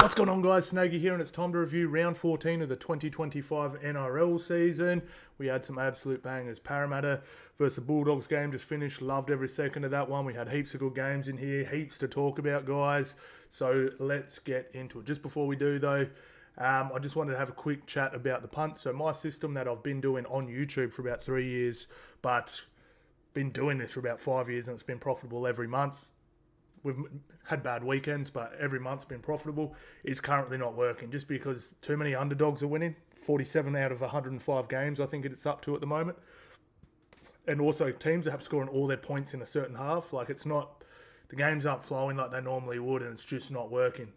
What's going on, guys? Snaggy here, and it's time to review round 14 of the 2025 NRL season. We had some absolute bangers. Parramatta versus the Bulldogs game just finished. Loved every second of that one. We had heaps of good games in here, heaps to talk about, guys. So let's get into it. Just before we do, though, I just wanted to have a quick chat about the punt. So my system that I've been doing on YouTube for about 3 years, but been doing this for about 5 years, and it's been profitable every month. We've had bad weekends, but every month's been profitable. It's currently not working just because too many underdogs are winning. 47 out of 105 games, I think it's up to at the moment. And also teams are scoring all their points in a certain half. Like, it's not, the games aren't flowing like they normally would, and it's just not working.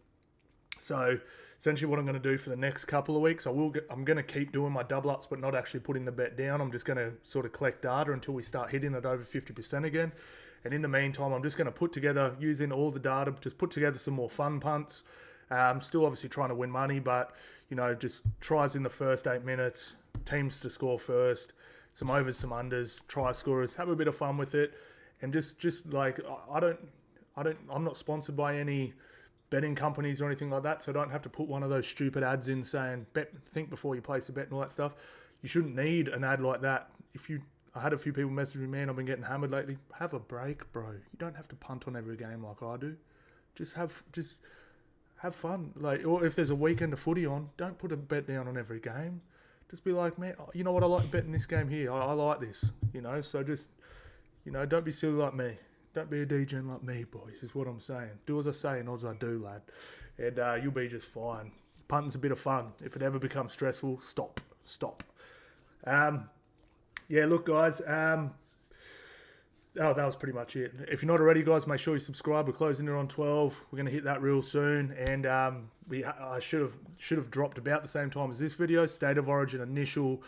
So essentially what I'm going to do for the next couple of weeks, I'm going to keep doing my double ups, but not actually putting the bet down. I'm just going to sort of collect data until we start hitting it over 50% again. And in the meantime, I'm just going to put together, using all the data, just put together some more fun punts. Still obviously trying to win money, but, you know, just tries in the first 8 minutes, teams to score first, some overs, some unders, try scorers, have a bit of fun with it. And just like, I'm not sponsored by any betting companies or anything like that, so I don't have to put one of those stupid ads in saying, think before you place a bet and all that stuff. You shouldn't need an ad like that. I had a few people message me, man, I've been getting hammered lately. Have a break, bro. You don't have to punt on every game like I do. Just have fun. Like, or if there's a weekend of footy on, don't put a bet down on every game. Just be like, man, you know what, I like betting this game here. I like this, you know. So just, you know, don't be silly like me. Don't be a DJ like me, boys, is what I'm saying. Do as I say and as I do, lad. And you'll be just fine. Punting's a bit of fun. If it ever becomes stressful, stop. Yeah, look, guys, that was pretty much it. If you're not already, guys, make sure you subscribe. We're closing in on 12. We're going to hit that real soon. And I should have dropped about the same time as this video. State of Origin initial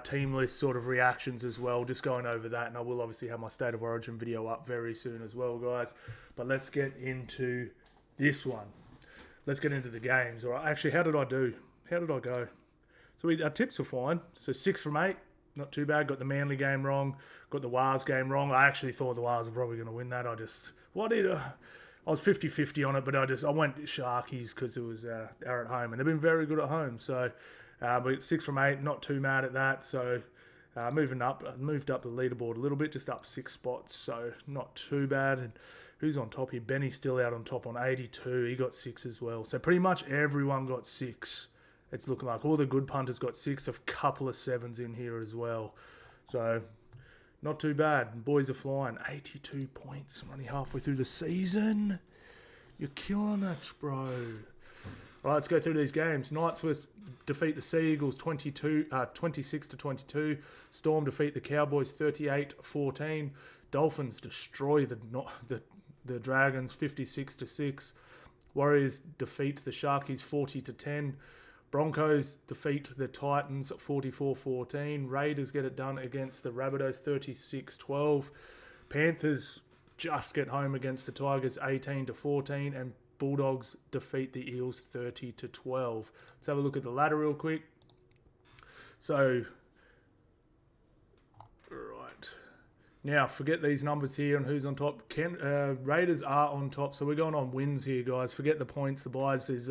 team list sort of reactions as well. Just going over that. And I will obviously have my State of Origin video up very soon as well, guys. But let's get into this one. Let's get into the games. All right. Actually, how did I do? How did I go? So our tips were fine. So 6 from 8. Not too bad. Got the Manly game wrong. Got the Wars game wrong. I actually thought the Wars were probably going to win that. I was 50-50 on it, but I went Sharkies because it was they're at home, and they've been very good at home. So, but 6 from 8, not too mad at that. So, moved up the leaderboard a little bit, just up 6 spots. So, not too bad. And who's on top here? Benny's still out on top on 82. He got 6 as well. So, pretty much everyone got 6. It's looking like all the good punters got 6, a couple of 7s in here as well. So, not too bad. Boys are flying. 82 points. I'm only halfway through the season. You're killing it, bro. All right, let's go through these games. Knights defeat the Sea Eagles 26-22. Storm defeat the Cowboys 38-14. Dolphins destroy the Dragons 56-6. Warriors defeat the Sharkies 40-10. Broncos defeat the Titans 44-14. Raiders get it done against the Rabbitohs 36-12. Panthers just get home against the Tigers 18-14. And Bulldogs defeat the Eels 30-12. Let's have a look at the ladder real quick. So, right. Now, forget these numbers here and who's on top. Raiders are on top, so we're going on wins here, guys. Forget the points. The buys is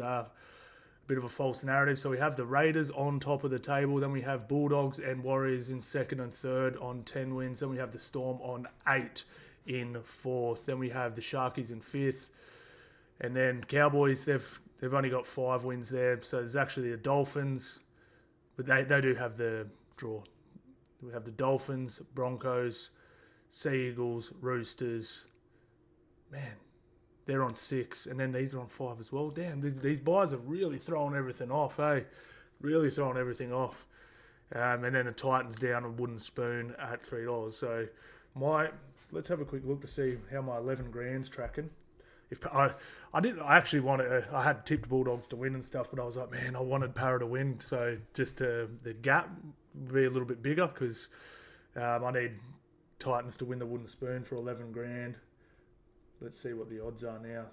bit of a false narrative. So we have the Raiders on top of the table. Then we have Bulldogs and Warriors in second and third on 10 wins. Then we have the Storm on 8 in fourth. Then we have the Sharkies in fifth. And then Cowboys, they've only got 5 wins there. So there's actually the Dolphins, but they do have the draw. We have the Dolphins, Broncos, Sea Eagles, Roosters. Man, they're on 6, and then these are on 5 as well. Damn, these buys are really throwing everything off, hey? Really throwing everything off. And then the Titans down a wooden spoon at $3. So let's have a quick look to see how my 11 grand's tracking. I had tipped Bulldogs to win and stuff, but I was like, man, I wanted Para to win, so just the gap be a little bit bigger because I need Titans to win the wooden spoon for 11 grand. Let's see what the odds are now.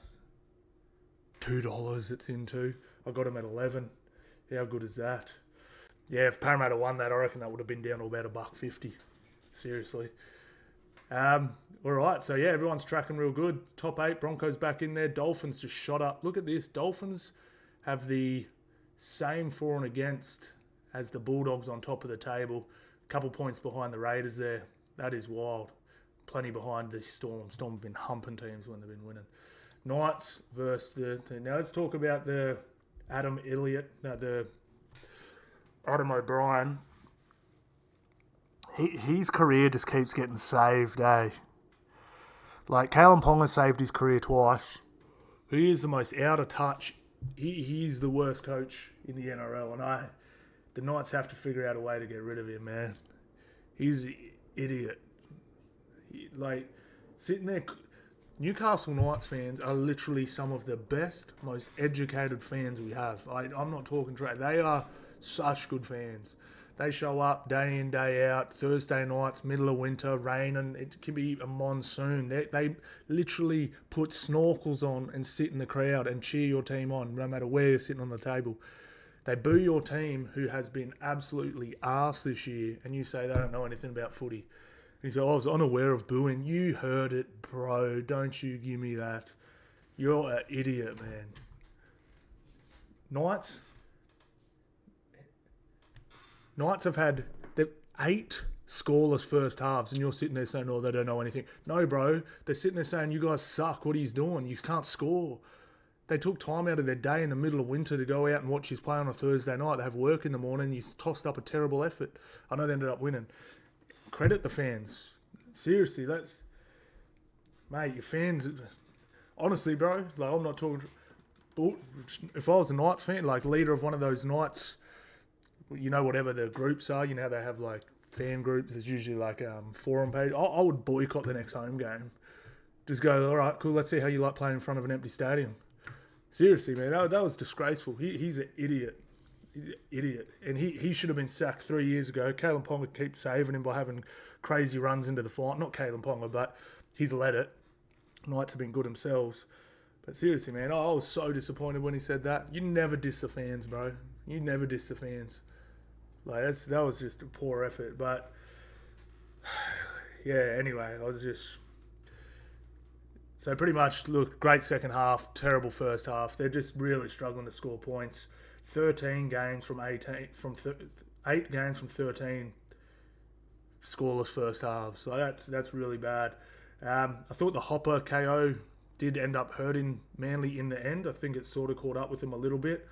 $2 it's into. I got them at 11. How good is that? Yeah, if Parramatta won that, I reckon that would have been down to about $1.50. Seriously. All right, so yeah, everyone's tracking real good. Top 8, Broncos back in there. Dolphins just shot up. Look at this. Dolphins have the same for and against as the Bulldogs on top of the table. A couple points behind the Raiders there. That is wild. Plenty behind the Storm. Storm have been humping teams when they've been winning. Knights versus now let's talk about the Adam O'Brien. His career just keeps getting saved, eh? Like, Kalen Ponga saved his career twice. He is the most out of touch. He's the worst coach in the NRL, and the Knights have to figure out a way to get rid of him, man. He's an idiot. Sitting there, Newcastle Knights fans are literally some of the best, most educated fans we have. I'm not talking trash. They are such good fans. They show up day in, day out, Thursday nights, middle of winter, rain, and it can be a monsoon. They literally put snorkels on and sit in the crowd and cheer your team on, no matter where you're sitting on the table. They boo your team, who has been absolutely arse this year, and you say they don't know anything about footy. And you say, I was unaware of booing. You heard it, bro. Don't you give me that. You're an idiot, man. Knights have had 8 scoreless first halves, and you're sitting there saying, oh, they don't know anything. No, bro. They're sitting there saying, you guys suck. What are you doing? You can't score. They took time out of their day in the middle of winter to go out and watch you play on a Thursday night. They have work in the morning. You tossed up a terrible effort. I know they ended up winning. Credit the fans. Seriously, mate, your fans, honestly, bro, I'm not talking, if I was a Knights fan, leader of one of those Knights, whatever the groups are, they have fan groups, there's usually forum page, I would boycott the next home game. Just go, all right, cool, let's see how you like playing in front of an empty stadium. Seriously, man, that was disgraceful. He's an idiot. Idiot. And he should have been sacked 3 years ago. Kalen Ponga keeps saving him by having crazy runs into the fight. Not Kalen Ponga, but he's led it. Knights have been good themselves. But seriously, man, I was so disappointed when he said that. You never diss the fans, bro. You never diss the fans. That was just a poor effort. But, yeah, anyway, So pretty much, look, great second half, terrible first half. They're just really struggling to score points. 13 games from 18, 8 games from 13 scoreless first halves. So that's really bad. I thought the Hopper KO did end up hurting Manly in the end. I think it sort of caught up with him a little bit.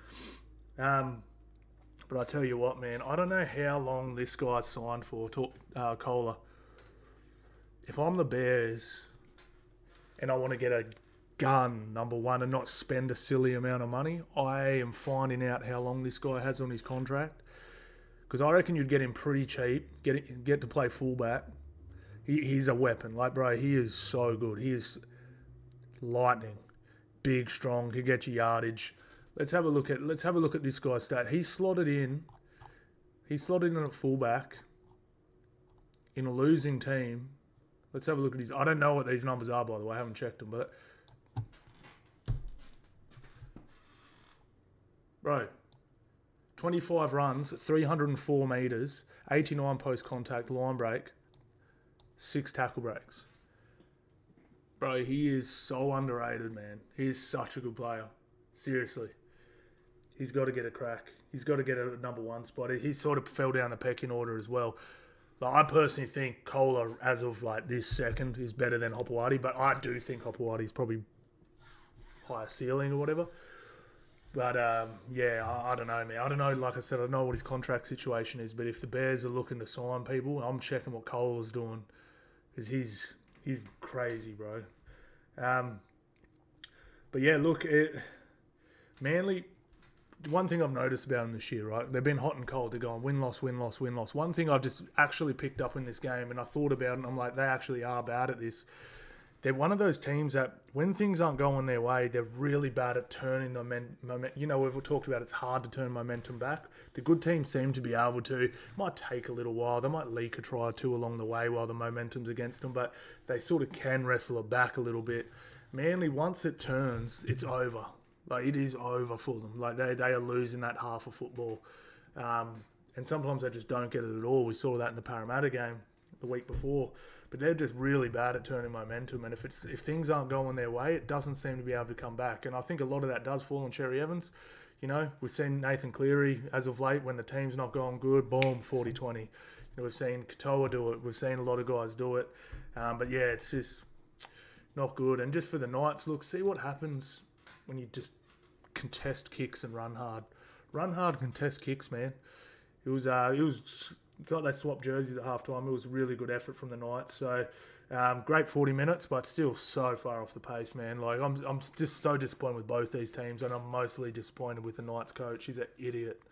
But I tell you what, man, I don't know how long this guy's signed for, Kohler. If I'm the Bears and I want to get a gun, number one, and not spend a silly amount of money, I am finding out how long this guy has on his contract, because I reckon you'd get him pretty cheap, get to play fullback. He's a weapon, bro, he is so good. He is lightning, big, strong, can get you yardage. Let's have a look at this guy's stat. He slotted in at fullback in a losing team. Let's have a look at his. I don't know what these numbers are, by the way. I haven't checked them, but bro, 25 runs, 304 metres, 89 post-contact, line break, 6 tackle breaks. Bro, he is so underrated, man. He is such a good player. Seriously. He's got to get a crack. He's got to get a number one spot. He sort of fell down the pecking order as well. I personally think Kohler, as of this second, is better than Hopewadi, but I do think Hopewadi is probably higher ceiling or whatever. But, yeah, I don't know, man. I don't know, like I said, I don't know what his contract situation is, but if the Bears are looking to sign people, I'm checking what Kohler's doing, because he's crazy, bro. But, yeah, look, Manly, one thing I've noticed about them this year, right, they've been hot and cold. They're going win-loss, win-loss, win-loss. One thing I've just actually picked up in this game, and I thought about it, and I'm like, they actually are bad at this. They're one of those teams that when things aren't going their way, they're really bad at turning the momentum. We've talked about it's hard to turn momentum back. The good teams seem to be able to. It might take a little while. They might leak a try or two along the way while the momentum's against them, but they sort of can wrestle it back a little bit. Manly, once it turns, it's over. It is over for them. They are losing that half of football. And sometimes they just don't get it at all. We saw that in the Parramatta game the week before. But they're just really bad at turning momentum. And if things aren't going their way, it doesn't seem to be able to come back. And I think a lot of that does fall on Cherry Evans. You know, we've seen Nathan Cleary as of late when the team's not going good, boom, 40-20. You know, we've seen Katoa do it. We've seen a lot of guys do it. But yeah, it's just not good. And just for the Knights, look, see what happens when you just contest kicks and run hard. Run hard, contest kicks, man. It's like they swapped jerseys at halftime. It was a really good effort from the Knights. So great 40 minutes, but still so far off the pace, man. Like I'm just so disappointed with both these teams, and I'm mostly disappointed with the Knights coach. He's an idiot.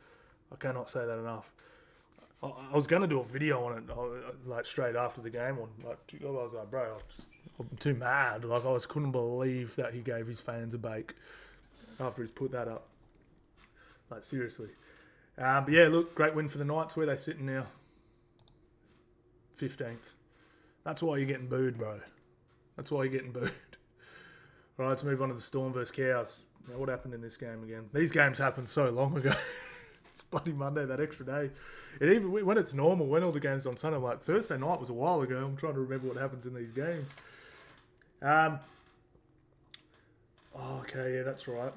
I cannot say that enough. I was going to do a video on it, like straight after the game. I was like, bro, I'm too mad. Like I just couldn't believe that he gave his fans a bake after he's put that up. Like seriously. But yeah, look, great win for the Knights. Where are they sitting now? 15th. That's why you're getting booed, bro. That's why you're getting booed. All right, let's move on to the Storm versus Cows. Now, what happened in this game again? These games happened so long ago. It's bloody Monday, that extra day. And even when it's normal, when all the games on Sunday, I'm like, Thursday night was a while ago. I'm trying to remember what happens in these games. Okay, yeah, that's right.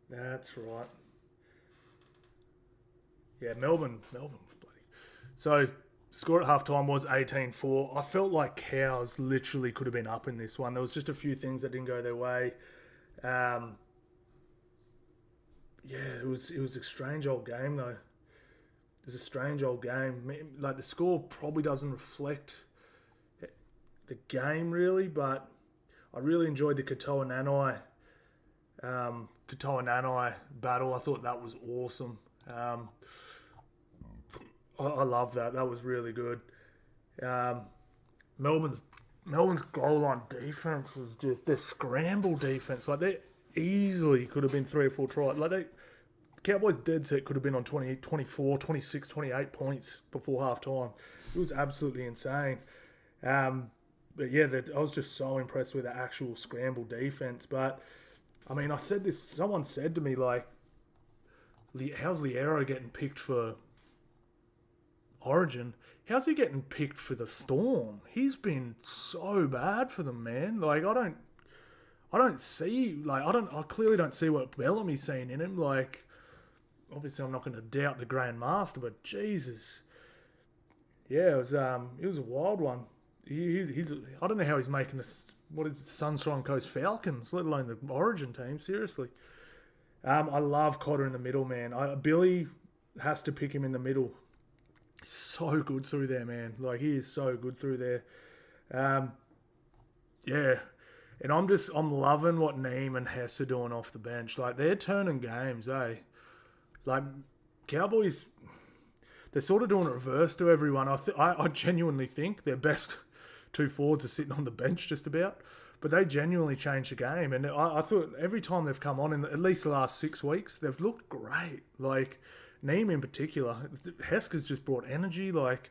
That's right. Yeah, Melbourne was bloody. So, score at halftime was 18-4. I felt like Cows literally could have been up in this one. There was just a few things that didn't go their way. Yeah, it was a strange old game though. It was a strange old game. Like the score probably doesn't reflect the game really, but I really enjoyed the Katoa Nanai battle. I thought that was awesome. I love that. That was really good. Melbourne's goal line defense was just their scramble defense. Like they easily could have been 3 or 4 tries. Like Cowboys dead set could have been on 20, 24, 26, 28 points before half time. It was absolutely insane. But yeah, I was just so impressed with the actual scramble defense. But I mean, I said this. Someone said to me like, "How's Liero getting picked for Origin? How's he getting picked for the Storm? He's been so bad for them, man. Like I clearly don't see what Bellamy's seen in him. Like, obviously I'm not going to doubt the Grand Master, but Jesus, yeah, it was a wild one. He's I don't know how he's making this. What is it, Sunshine Coast Falcons, let alone the Origin team. Seriously, I love Cotter in the middle, man. Billy has to pick him in the middle. So good through there, man. Like he is so good through there. Yeah. And I'm loving what Neem and Hess are doing off the bench. Like, they're turning games, eh? Like, Cowboys, they're sort of doing a reverse to everyone. I genuinely think their best 2 forwards are sitting on the bench just about. But they genuinely changed the game. And I thought every time they've come on, in at least the last 6 weeks, they've looked great. Like, Neem in particular. Hesker's just brought energy. Like,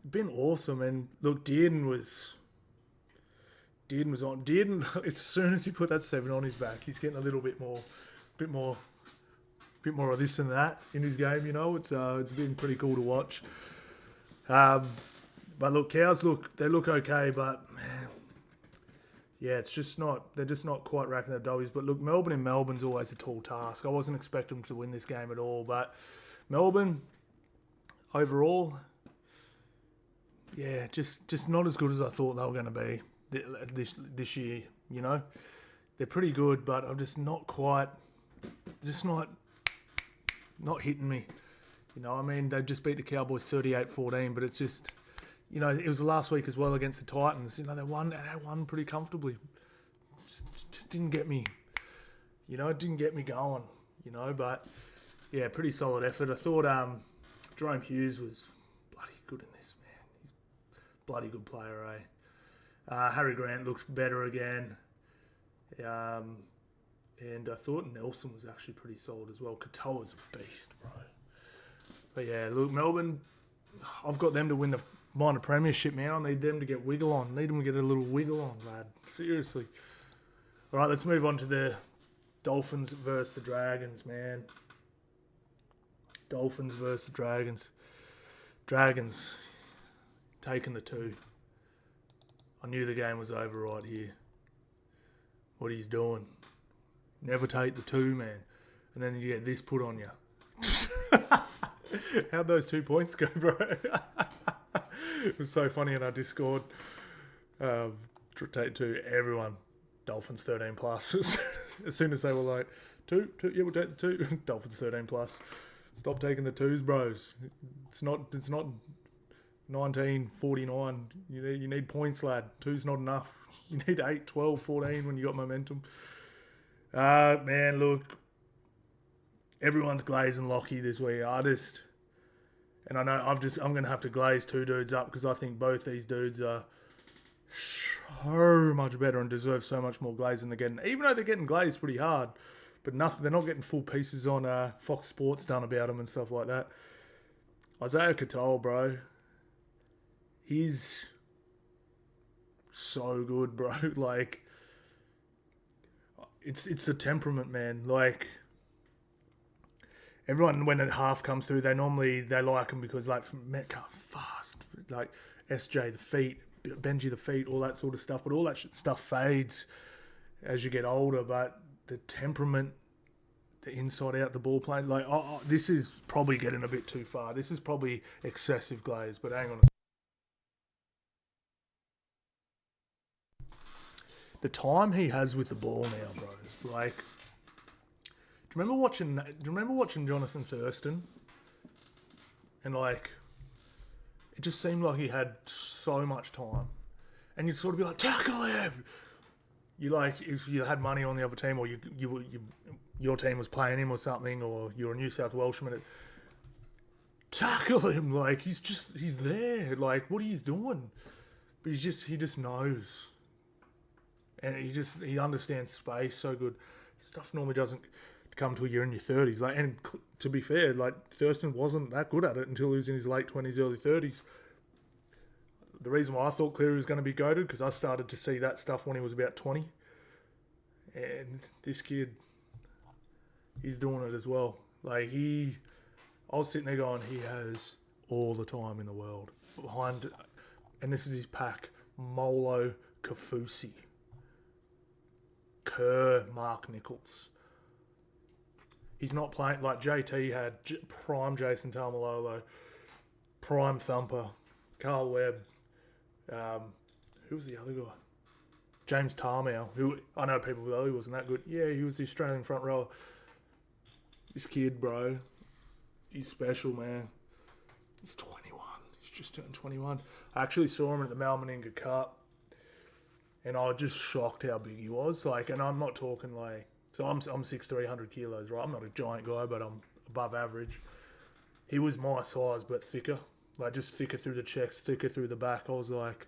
been awesome. And, look, Dearden was on. Dearden, as soon as he put that 7 on his back, he's getting a little bit more of this and that in his game. You know, it's been pretty cool to watch. But look, Cows look okay, but man, yeah, it's just not. They're just not quite racking their W's. But look, Melbourne's always a tall task. I wasn't expecting them to win this game at all, but Melbourne overall, yeah, just not as good as I thought they were going to be this year. You know, they're pretty good, but I'm just not hitting me. You know, I mean, they just beat the Cowboys 38-14, but it's just, you know, it was last week as well against the Titans. You know, they won pretty comfortably. Just didn't get me. You know, it didn't get me going. You know, but yeah, pretty solid effort. I thought Jerome Hughes was bloody good in this, man. He's a bloody good player, eh? Harry Grant looks better again. And I thought Nelson was actually pretty solid as well. Katoa's a beast, bro. But yeah, look, Melbourne, I've got them to win the minor premiership, man. I need them to get wiggle on. Need them to get a little wiggle on, lad. Seriously. All right, let's move on to the Dolphins versus the Dragons, man. Dolphins versus the Dragons. Dragons taking the 2. I knew the game was over right here. What he's doing. Never take the 2, man. And then you get this put on you. How'd those 2 points go, bro? It was so funny in our Discord. Take 2, everyone. Dolphins 13 plus. As soon as they were like, 2, yeah, we'll take the 2. Dolphins 13 plus. Stop taking the 2s, bros. It's not 1949. You need points, lad. 2's not enough. You need 8, 12, 14 when you got momentum. Man, look, everyone's glazing Lockie this week. And I know I'm going to have to glaze 2 dudes up because I think both these dudes are so much better and deserve so much more glaze than they're getting. Even though they're getting glazed pretty hard, but they're not getting full pieces on Fox Sports done about them and stuff like that. Isaiah Katoa, bro, he's so good, bro. Like, it's the temperament, man. Like, everyone, when a half comes through, they like him because, like, Metcalf, fast. Like, SJ, the feet. Benji, the feet, all that sort of stuff. But all that stuff fades as you get older. But the temperament, the inside out, the ball playing, like, this is probably getting a bit too far. This is probably excessive glaze. But hang on the time he has with the ball now, bros. Like, do you remember watching Jonathan Thurston? And, like, it just seemed like he had so much time. And you'd sort of be like, tackle him! You, like, if you had money on the other team, or your team was playing him or something, or you're a New South Welshman, tackle him! Like, he's there. Like, what he's doing. But he just knows. And he understands space so good. Stuff normally doesn't come till you're in your 30s. Like, and to be fair, like, Thurston wasn't that good at it until he was in his late 20s, early 30s. The reason why I thought Cleary was going to be goated, because I started to see that stuff when he was about 20. And this kid, he's doing it as well. Like, I was sitting there going, he has all the time in the world. Behind, and this is his pack, Molo Kafusi, Kerr, Mark Nichols. He's not playing like JT had prime Jason Taumalolo, prime Thumper, Carl Webb. Who was the other guy? James Tarmow, who I know people though he wasn't that good. Yeah, he was the Australian front rower. This kid, bro, he's special, man. He's 21. He's just turned 21. I actually saw him at the Malmaninga Cup, and I was just shocked how big he was. Like, and I'm not talking like. So I'm 6'3", 100 kilos, right? I'm not a giant guy, but I'm above average. He was my size, but thicker. Like, just thicker through the checks, thicker through the back. I was like,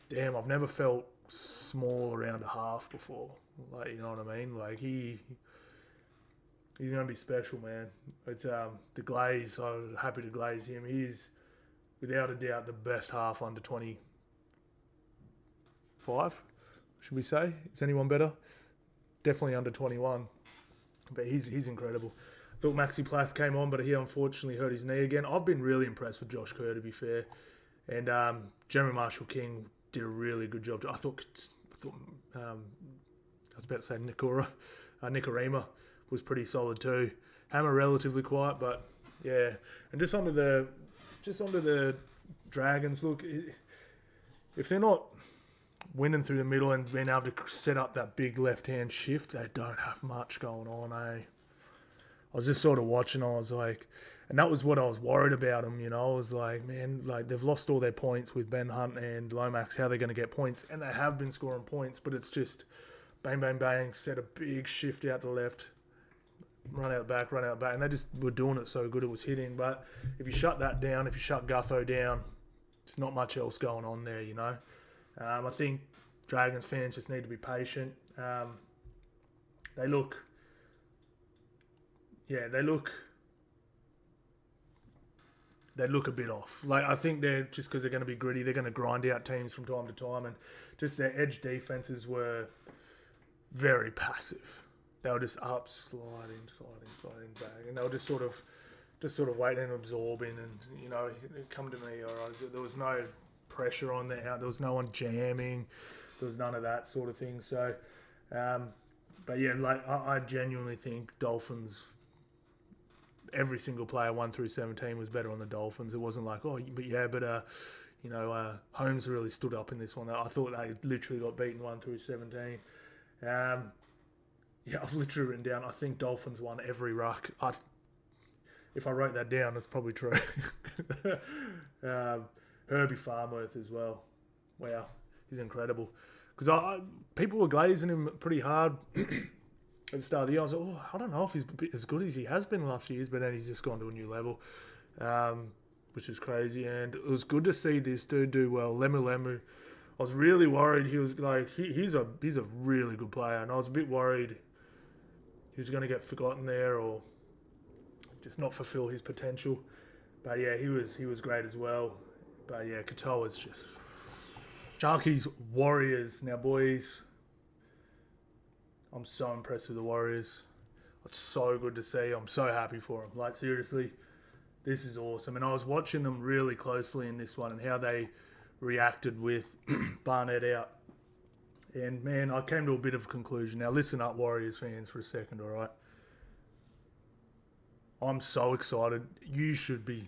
damn, I've never felt small around a half before. Like, you know what I mean? Like, he's going to be special, man. It's the glaze, so I'm happy to glaze him. He's, without a doubt, the best half under 25, should we say? Is anyone better? Definitely under 21, but he's incredible. I thought Maxi Plath came on, but he unfortunately hurt his knee again. I've been really impressed with Josh Kerr, to be fair, and Jeremy Marshall-King did a really good job. I thought I was about to say Nikorima was pretty solid too. Hammer relatively quiet, but yeah. And just onto the Dragons. Look, if they're not winning through the middle and being able to set up that big left-hand shift, they don't have much going on, eh? I was just sort of watching, I was like, and that was what I was worried about them, you know. I was like, man, like, they've lost all their points with Ben Hunt and Lomax. How are they going to get points? And they have been scoring points, but it's just bang, bang, bang, set a big shift out to left, run out back, and they just were doing it so good it was hitting. But if you shut that down, if you shut Gutho down, there's not much else going on there, you know. I think Dragons fans just need to be patient. They look a bit off. Like, I think they're just because they're going to be gritty, they're going to grind out teams from time to time, and just their edge defenses were very passive. They were just up, sliding back, and they were just sort of waiting and absorbing, and, you know, come to me. Or there was no pressure on there. There was no one jamming. There was none of that sort of thing. So, but But yeah, like I genuinely think Dolphins, every single player 1 through 17 was better on the Dolphins. It wasn't like, Holmes really stood up in this one. I thought they literally got beaten 1 through 17. I've literally written down, I think Dolphins won every ruck. If I wrote that down, that's probably true. Herbie Farmworth as well. Wow, he's incredible. Because people were glazing him pretty hard at the start of the year. I was like, I don't know if he's as good as he has been last year, but then he's just gone to a new level, which is crazy. And it was good to see this dude do well. Lemu. I was really worried. He was like, he's a really good player, and I was a bit worried he was going to get forgotten there or just not fulfill his potential. But yeah, he was great as well. But yeah, Katoa's just... Sharkies, Warriors. Now, boys, I'm so impressed with the Warriors. It's so good to see. I'm so happy for them. Like, seriously, this is awesome. And I was watching them really closely in this one and how they reacted with Barnett out. And, man, I came to a bit of a conclusion. Now, listen up, Warriors fans, for a second, all right? I'm so excited. You should be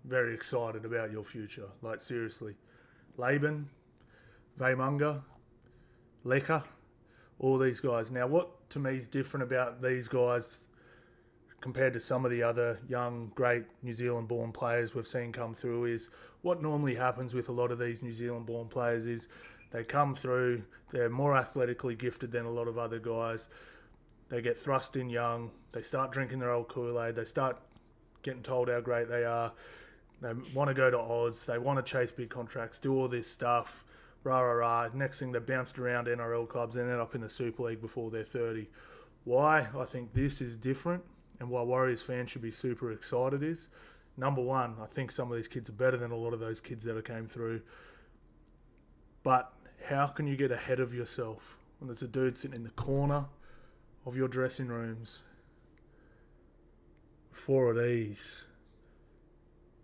very excited about your future. Like, seriously. Laban, Vaimunga, Leka, all these guys. Now, what to me is different about these guys compared to some of the other young, great New Zealand-born players we've seen come through is what normally happens with a lot of these New Zealand-born players is they come through, they're more athletically gifted than a lot of other guys. They get thrust in young. They start drinking their old Kool-Aid. They start getting told how great they are. They want to go to Oz. They want to chase big contracts, do all this stuff. Rah. Next thing, they bounced around NRL clubs and ended up in the Super League before they're 30. Why I think this is different and why Warriors fans should be super excited is, number one, I think some of these kids are better than a lot of those kids that came through. But how can you get ahead of yourself when there's a dude sitting in the corner of your dressing rooms? 4 of these.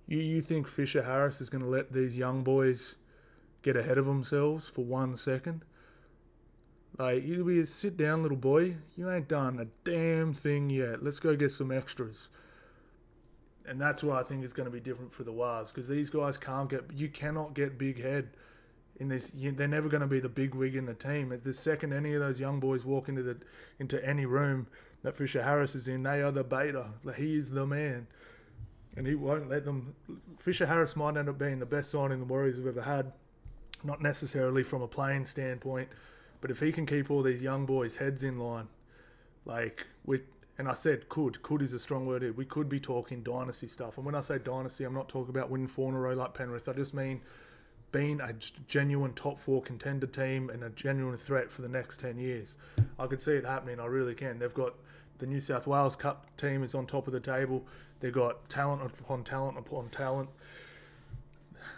You think Fisher Harris is going to let these young boys get ahead of themselves for 1 second? Like, you'll be a sit down, little boy. You ain't done a damn thing yet. Let's go get some extras. And that's what I think is going to be different for the Wars, because these guys you cannot get big head in this. They're never going to be the big wig in the team. The second any of those young boys walk into any room that Fisher Harris is in, they are the beta. He is the man. And he won't let them... Fisher Harris might end up being the best signing the Warriors have ever had. Not necessarily from a playing standpoint, but if he can keep all these young boys' heads in line, and I said could is a strong word here. We could be talking dynasty stuff. And when I say dynasty, I'm not talking about winning 4 in a row like Penrith. I just mean being a genuine top 4 contender team and a genuine threat for the next 10 years. I could see it happening. I really can. They've got the New South Wales Cup team is on top of the table. They've got talent upon talent upon talent.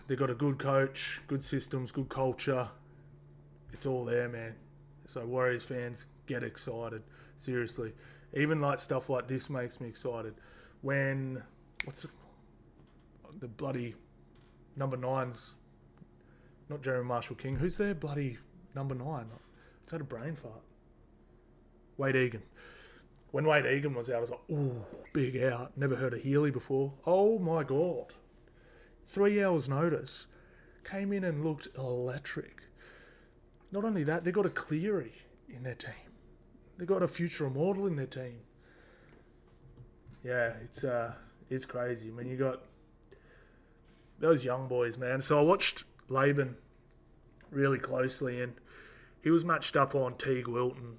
They've got a good coach, good systems, good culture. It's all there, man. So Warriors fans, get excited. Seriously. Even like stuff like this makes me excited. When, the bloody number 9's, not Jeremy Marshall-King. Who's their bloody number 9? It's had a brain fart. Wade Egan. When Wade Egan was out, I was like, ooh, big out. Never heard of Healy before. Oh my God. 3 hours notice. Came in and looked electric. Not only that, they got a Cleary in their team. They got a future immortal in their team. Yeah, it's crazy. I mean, you got those young boys, man. So I watched Laban really closely, and he was matched up on Teague Wilton.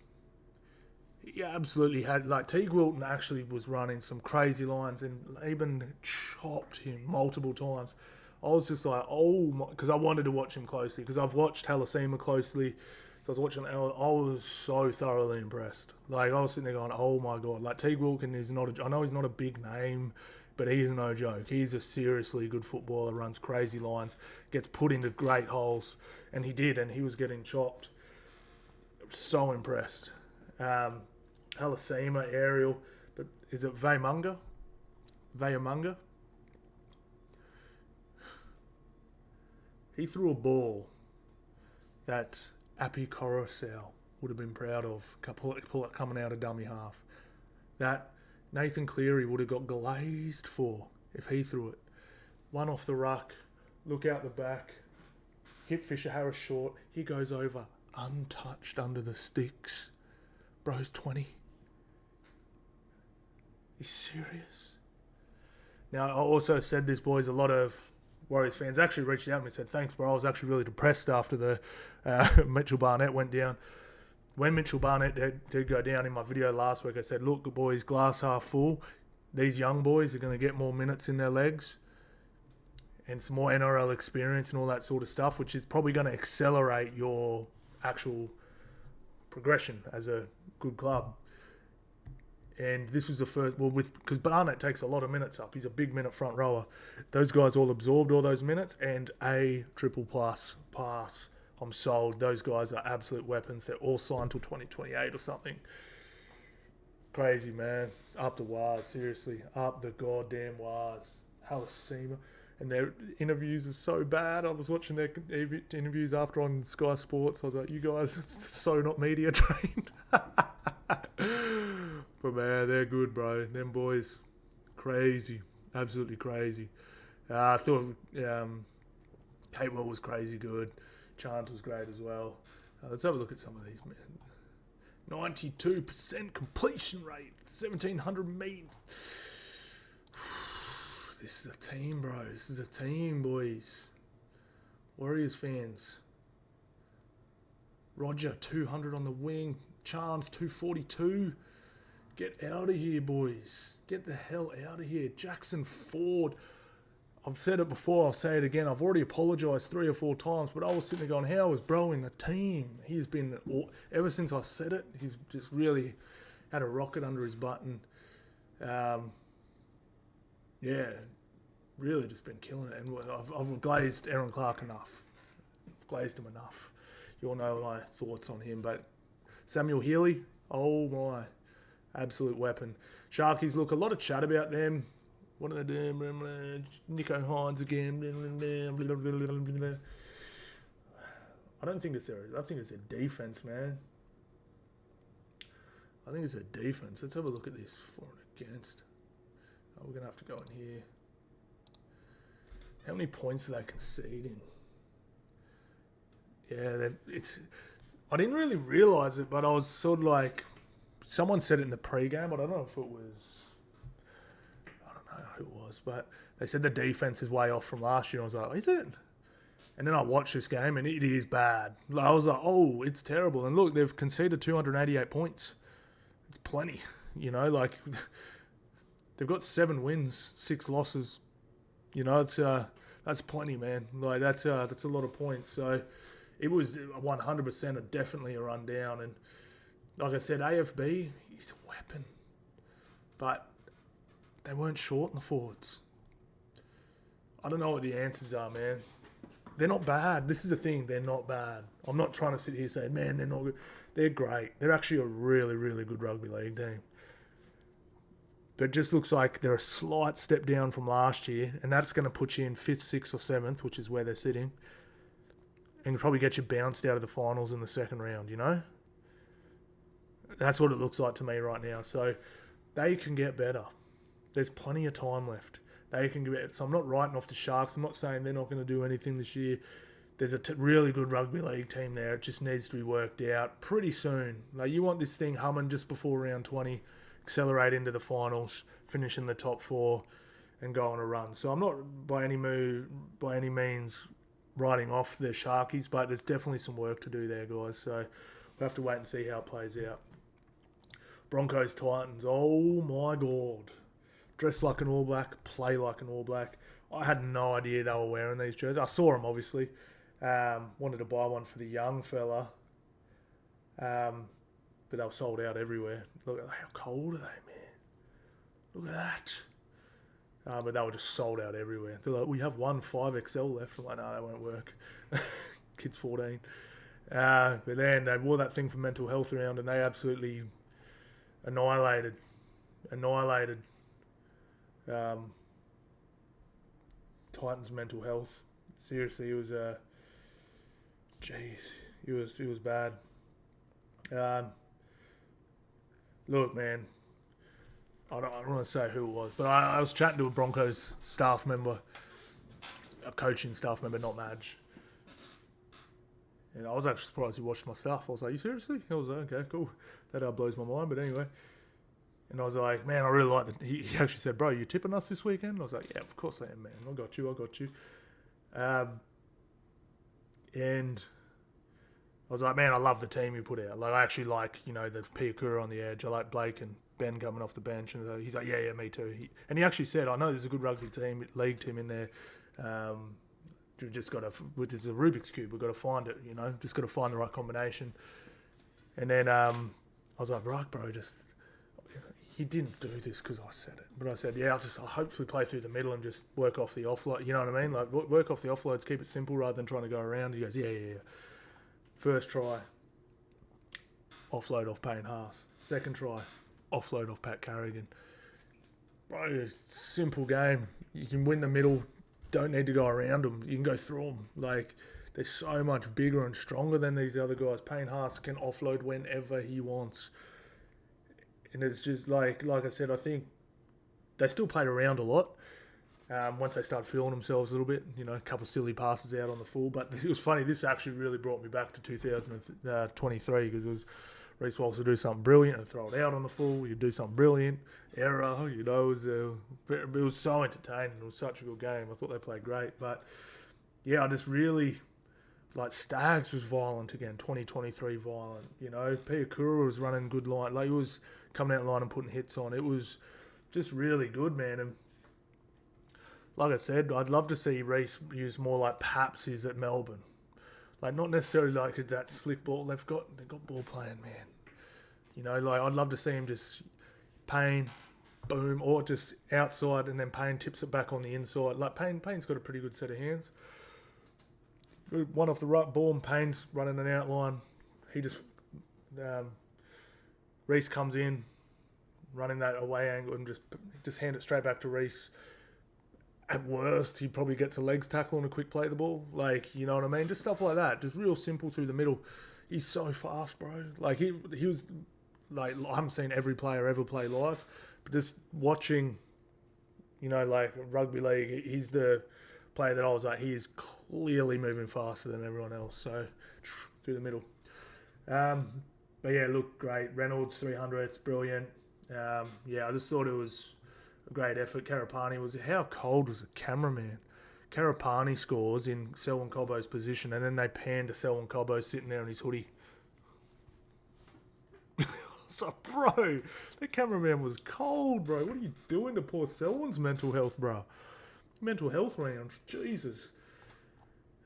He absolutely had, Teague Wilton actually was running some crazy lines, and Laban chopped him multiple times. I was just like, oh my, because I wanted to watch him closely, because I've watched Halasima closely. So I was watching, I was so thoroughly impressed. I was sitting there going, oh my God. Teague Wilton is I know he's not a big name, but he's no joke. He's a seriously good footballer, runs crazy lines, gets put into great holes, and he did, and he was getting chopped. So impressed. Halasima, Ariel, but is it Vaimunga? He threw a ball that Api Coruscant would have been proud of coming out of dummy half. That Nathan Cleary would have got glazed for if he threw it. One off the ruck, look out the back, hit Fisher Harris short. He goes over untouched under the sticks. Bro's 20. He's serious. Now, I also said this, boys, a lot of Warriors fans actually reached out to me and said, thanks, bro. I was actually really depressed after the Mitchell Barnett went down. When Mitchell Barnett did go down in my video last week, I said, look, boys, glass half full. These young boys are going to get more minutes in their legs and some more NRL experience and all that sort of stuff, which is probably going to accelerate your actual progression as a good club. And this was the first, because Barnett takes a lot of minutes up. He's a big minute front rower. Those guys all absorbed all those minutes, and a triple plus pass. I'm sold. Those guys are absolute weapons. They're all signed till 2028 or something. Crazy, man. Up the wires, seriously. Up the goddamn wires. Halasima. And their interviews are so bad. I was watching their interviews after on Sky Sports. I was like, you guys are so not media trained. But man, they're good, bro. Them boys, crazy. Absolutely crazy. I thought Catewell was crazy good. Chance was great as well. Let's have a look at some of these, man. 92% completion rate. 1,700 meters. This is a team, bro. This is a team, boys. Warriors fans. Roger, 200 on the wing. Chance, 242. Get out of here, boys. Get the hell out of here. Jackson Ford. I've said it before. I'll say it again. I've already apologised 3 or 4 times, but I was sitting there going, how is Bro in the team? He's been, ever since I said it, he's just really had a rocket under his button. Yeah, really just been killing it. And I've glazed Aaron Clark enough. I've glazed him enough. You all know my thoughts on him. But Samuel Healy, oh my, absolute weapon. Sharkies, look, a lot of chat about them. What are they doing? Nico Hines again. I don't think it's their. I think it's their defense, man. I think it's their defense. Let's have a look at this for and against. Oh, we're gonna have to go in here. How many points are they conceding? Yeah, I didn't really realise it, but I was sort of like, someone said it in the pre-game, but I don't know if it was. I don't know who it was, but they said the defense is way off from last year. I was like, is it? And then I watched this game, and it is bad. I was like, oh, it's terrible. And look, they've conceded 288 points. It's plenty, you know. Like, they've got 7 wins, 6 losses. You know, it's that's plenty, man. Like, that's a lot of points. So it was 100% definitely a run down. And like I said, AFB, he's a weapon, but they weren't short in the forwards. I don't know what the answers are, man. They're not bad. This is the thing. They're not bad. I'm not trying to sit here and say, man, they're not good. They're great. They're actually a really, really good rugby league team. But it just looks like they're a slight step down from last year, and that's going to put you in 5th, 6th, or 7th, which is where they're sitting, and probably get you bounced out of the finals in the second round, you know? That's what it looks like to me right now. So they can get better. There's plenty of time left. They can get better. So I'm not writing off the Sharks. I'm not saying they're not going to do anything this year. There's a really good rugby league team there. It just needs to be worked out pretty soon. Like, you want this thing humming just before round 20, accelerate into the finals, finish in the top 4, and go on a run. So I'm not by any means writing off the Sharkies, but there's definitely some work to do there, guys. So we'll have to wait and see how it plays out. Broncos Titans, oh my God. Dress like an All Black, play like an All Black. I had no idea they were wearing these jerseys. I saw them, obviously. Wanted to buy one for the young fella. But they were sold out everywhere. Look at how cold are they, man? Look at that. But they were just sold out everywhere. They're like, we have one 5XL left. I'm like, no, that won't work. Kid's 14. But then they wore that thing for mental health around, and they absolutely annihilated. Titans mental health. Seriously, it was it was bad. Um, Look, man, I don't want to say who it was, but I was chatting to a Broncos staff member, a coaching staff member, not Madge. And I was actually surprised he watched my stuff. I was like, you seriously? He was like, okay, cool. That blows my mind, but anyway. And I was like, man, I really like that. He actually said, bro, you tipping us this weekend? I was like, yeah, of course I am, man. I got you. And I was like, man, I love the team you put out. Like, I actually like, the Piakura on the edge. I like Blake and Ben coming off the bench. And he's like, yeah, me too. And he actually said, I know there's a good rugby league team in there. We've just got to, there's a Rubik's Cube. We've got to find it, just got to find the right combination. And then I was like, right, bro, he didn't do this because I said it. But I said, yeah, I'll hopefully play through the middle and just work off the offload. You know what I mean? Like, work off the offloads, keep it simple rather than trying to go around. He goes, yeah. First try, offload off Payne Haas. Second try, offload off Pat Carrigan. Bro, simple game. You can win the middle. Don't need to go around them. You can go through them. Like, they're so much bigger and stronger than these other guys. Payne Haas can offload whenever he wants. And it's just like I said, I think they still played around a lot once they started feeling themselves a little bit. A couple of silly passes out on the full. But it was funny. This actually really brought me back to 2023 because it was Reece Walsh would do something brilliant and throw it out on the full. You'd do something brilliant. Error, it was so entertaining. It was such a good game. I thought they played great. But, yeah, I just really... Like, Stags was violent again, 2023 violent. Piakura was running good line. Like, he was coming out line and putting hits on. It was just really good, man. And like I said, I'd love to see Reece use more like Paps is at Melbourne. Like, not necessarily like that slick ball. They've got ball playing, man. I'd love to see him just Payne, boom, or just outside and then Payne tips it back on the inside. Like, Payne's got a pretty good set of hands. One off the right ball and Payne's running an outline. He just... Reece comes in, running that away angle and just hand it straight back to Reece. At worst, he probably gets a legs tackle and a quick play the ball. Like, you know what I mean? Just stuff like that. Just real simple through the middle. He's so fast, bro. Like, he was... Like, I haven't seen every player ever play live, but just watching, like, rugby league, he's the player that I was like, he is clearly moving faster than everyone else. So, through the middle. But yeah, look, great. Reynolds, 300th, brilliant. I just thought it was a great effort. How cold was the cameraman? Karapani scores in Selwyn Cobbo's position, and then they pan to Selwyn Cobbo sitting there in his hoodie. So, bro, the cameraman was cold, bro. What are you doing to poor Selwyn's mental health, bro? Mental health round. Jesus.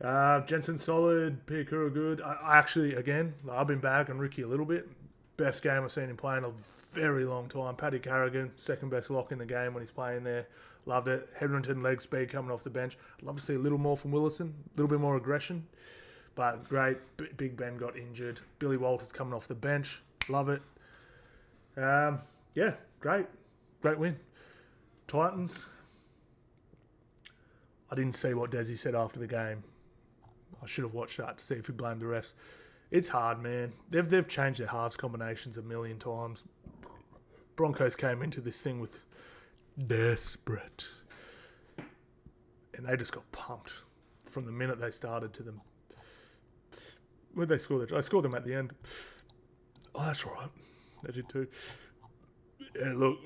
Jensen solid. Piakura good. I actually, again, I've been bagging Ricky a little bit. Best game I've seen him play in a very long time. Paddy Carrigan, second best lock in the game when he's playing there. Loved it. Hetherington leg speed coming off the bench. I'd love to see a little more from Willison. A little bit more aggression. But great. Big Ben got injured. Billy Walters coming off the bench. Love it. Great. Great win. Titans. I didn't see what Desi said after the game. I should have watched that to see if he blamed the refs. It's hard, man. They've changed their halves combinations a million times. Broncos came into this thing with desperate. And they just got pumped from the minute they started to them. Where'd they score? I scored them at the end. Oh, that's right. They did too. Yeah, look.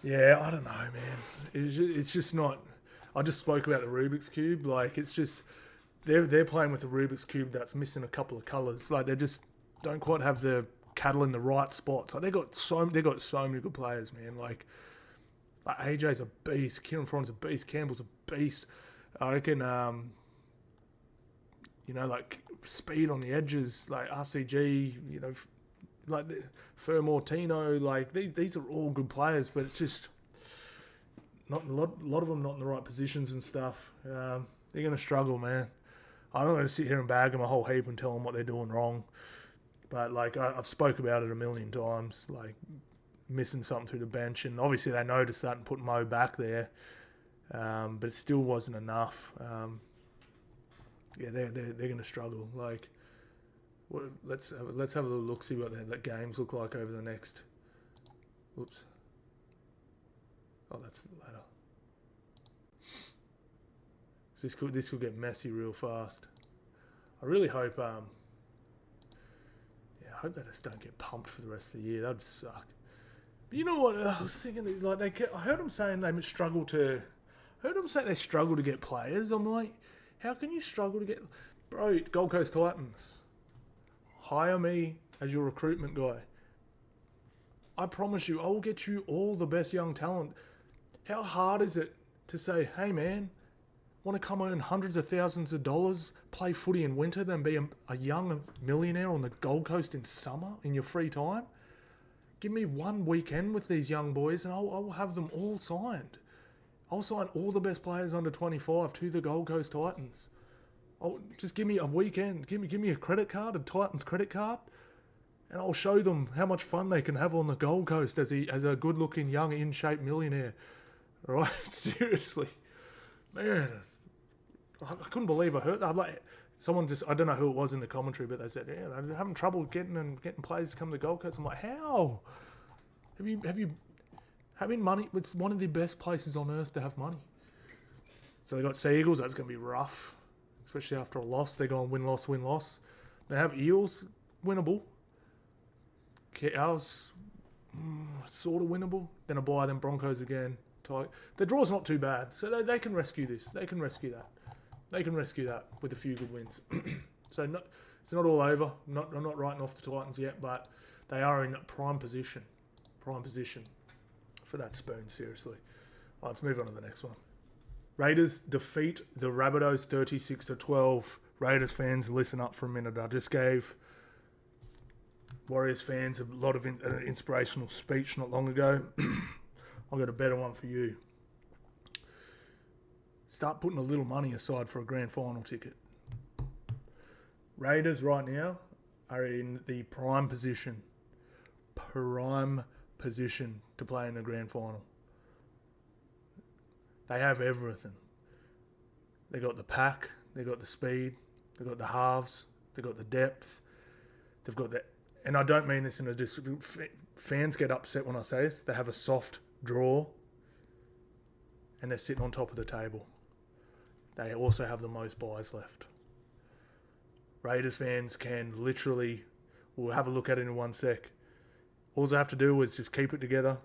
Yeah, I don't know, man. It's just not... I just spoke about the Rubik's Cube. Like, it's just... They're playing with a Rubik's Cube that's missing a couple of colours. Like, they just don't quite have the cattle in the right spots. Like, they got so many good players, man. Like AJ's a beast. Kieran Foran's a beast. Campbell's a beast. I reckon... like speed on the edges, like RCG, like Fermor, Tino, like these are all good players, but it's just not a lot of them not in the right positions and stuff. They're going to struggle, man. I'm not going to sit here and bag them a whole heap and tell them what they're doing wrong. But like I've spoke about it a million times, like missing something through the bench, and obviously they noticed that and put Mo back there, but it still wasn't enough. yeah, they're going to struggle. Like, let's have a little look, see what the games look like over the next. Whoops. Oh, that's later. So this could get messy real fast. I really hope. I hope they just don't get pumped for the rest of the year. That'd suck. But you know what? I was thinking these I heard them saying they struggle to. I heard them say they struggle to get players. I'm like, how can you struggle to get? Bro, Gold Coast Titans, hire me as your recruitment guy. I promise you, I will get you all the best young talent. How hard is it to say, hey man, want to come earn hundreds of thousands of dollars, play footy in winter, then be a young millionaire on the Gold Coast in summer in your free time? Give me one weekend with these young boys and I'll have them all signed. I'll sign all the best players under 25 to the Gold Coast Titans. Just give me a weekend. Give me a credit card, a Titans credit card, and I'll show them how much fun they can have on the Gold Coast as a good-looking, young, in-shape millionaire. All right? Seriously. Man, I couldn't believe I heard that. Like, someone just, I don't know who it was in the commentary, but they said, yeah, they're having trouble getting players to come to the Gold Coast. I'm like, how? Have you having money? It's one of the best places on earth to have money. So they got Sea Eagles. That's going to be rough, especially after a loss. They're going win-loss, win-loss. They have Eels, winnable. Cows, sort of winnable. Then a bye, then Broncos again. The draw's not too bad, so they can rescue this. They can rescue that. They can rescue that with a few good wins. So it's not all over. I'm not writing off the Titans yet, but they are in prime position for that spoon, seriously. All right, let's move on to the next one. Raiders defeat the Rabbitohs 36-12. Raiders fans, listen up for a minute. I just gave Warriors fans a lot of an inspirational speech not long ago. I've got a better one for you. Start putting a little money aside for a grand final ticket. Raiders right now are in the prime position to play in the grand final. They have everything. They got the pack, they got the speed, they got the halves, they got the depth, they've got the. And I don't mean this in a fans get upset when I say this. They have a soft draw, and they're sitting on top of the table. They also have the most buys left. Raiders fans can literally, we'll have a look at it in one sec. All they have to do is just keep it together,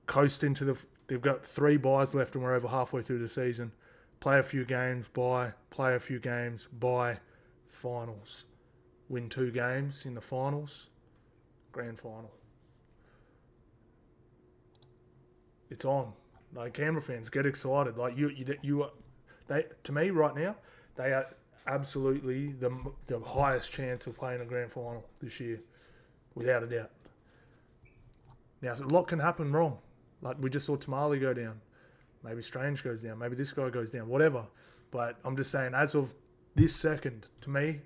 coast into they've got 3 buys left and we're over halfway through the season. Play a few games, buy, play a few games, buy, finals. Win 2 games in the finals, grand final. It's on. Like, Canberra fans, get excited. Like to me right now, they are absolutely the highest chance of playing a grand final this year, without a doubt. Now, a lot can happen wrong. Like, we just saw Tamale go down. Maybe Strange goes down. Maybe this guy goes down. Whatever. But I'm just saying, as of this second, to me,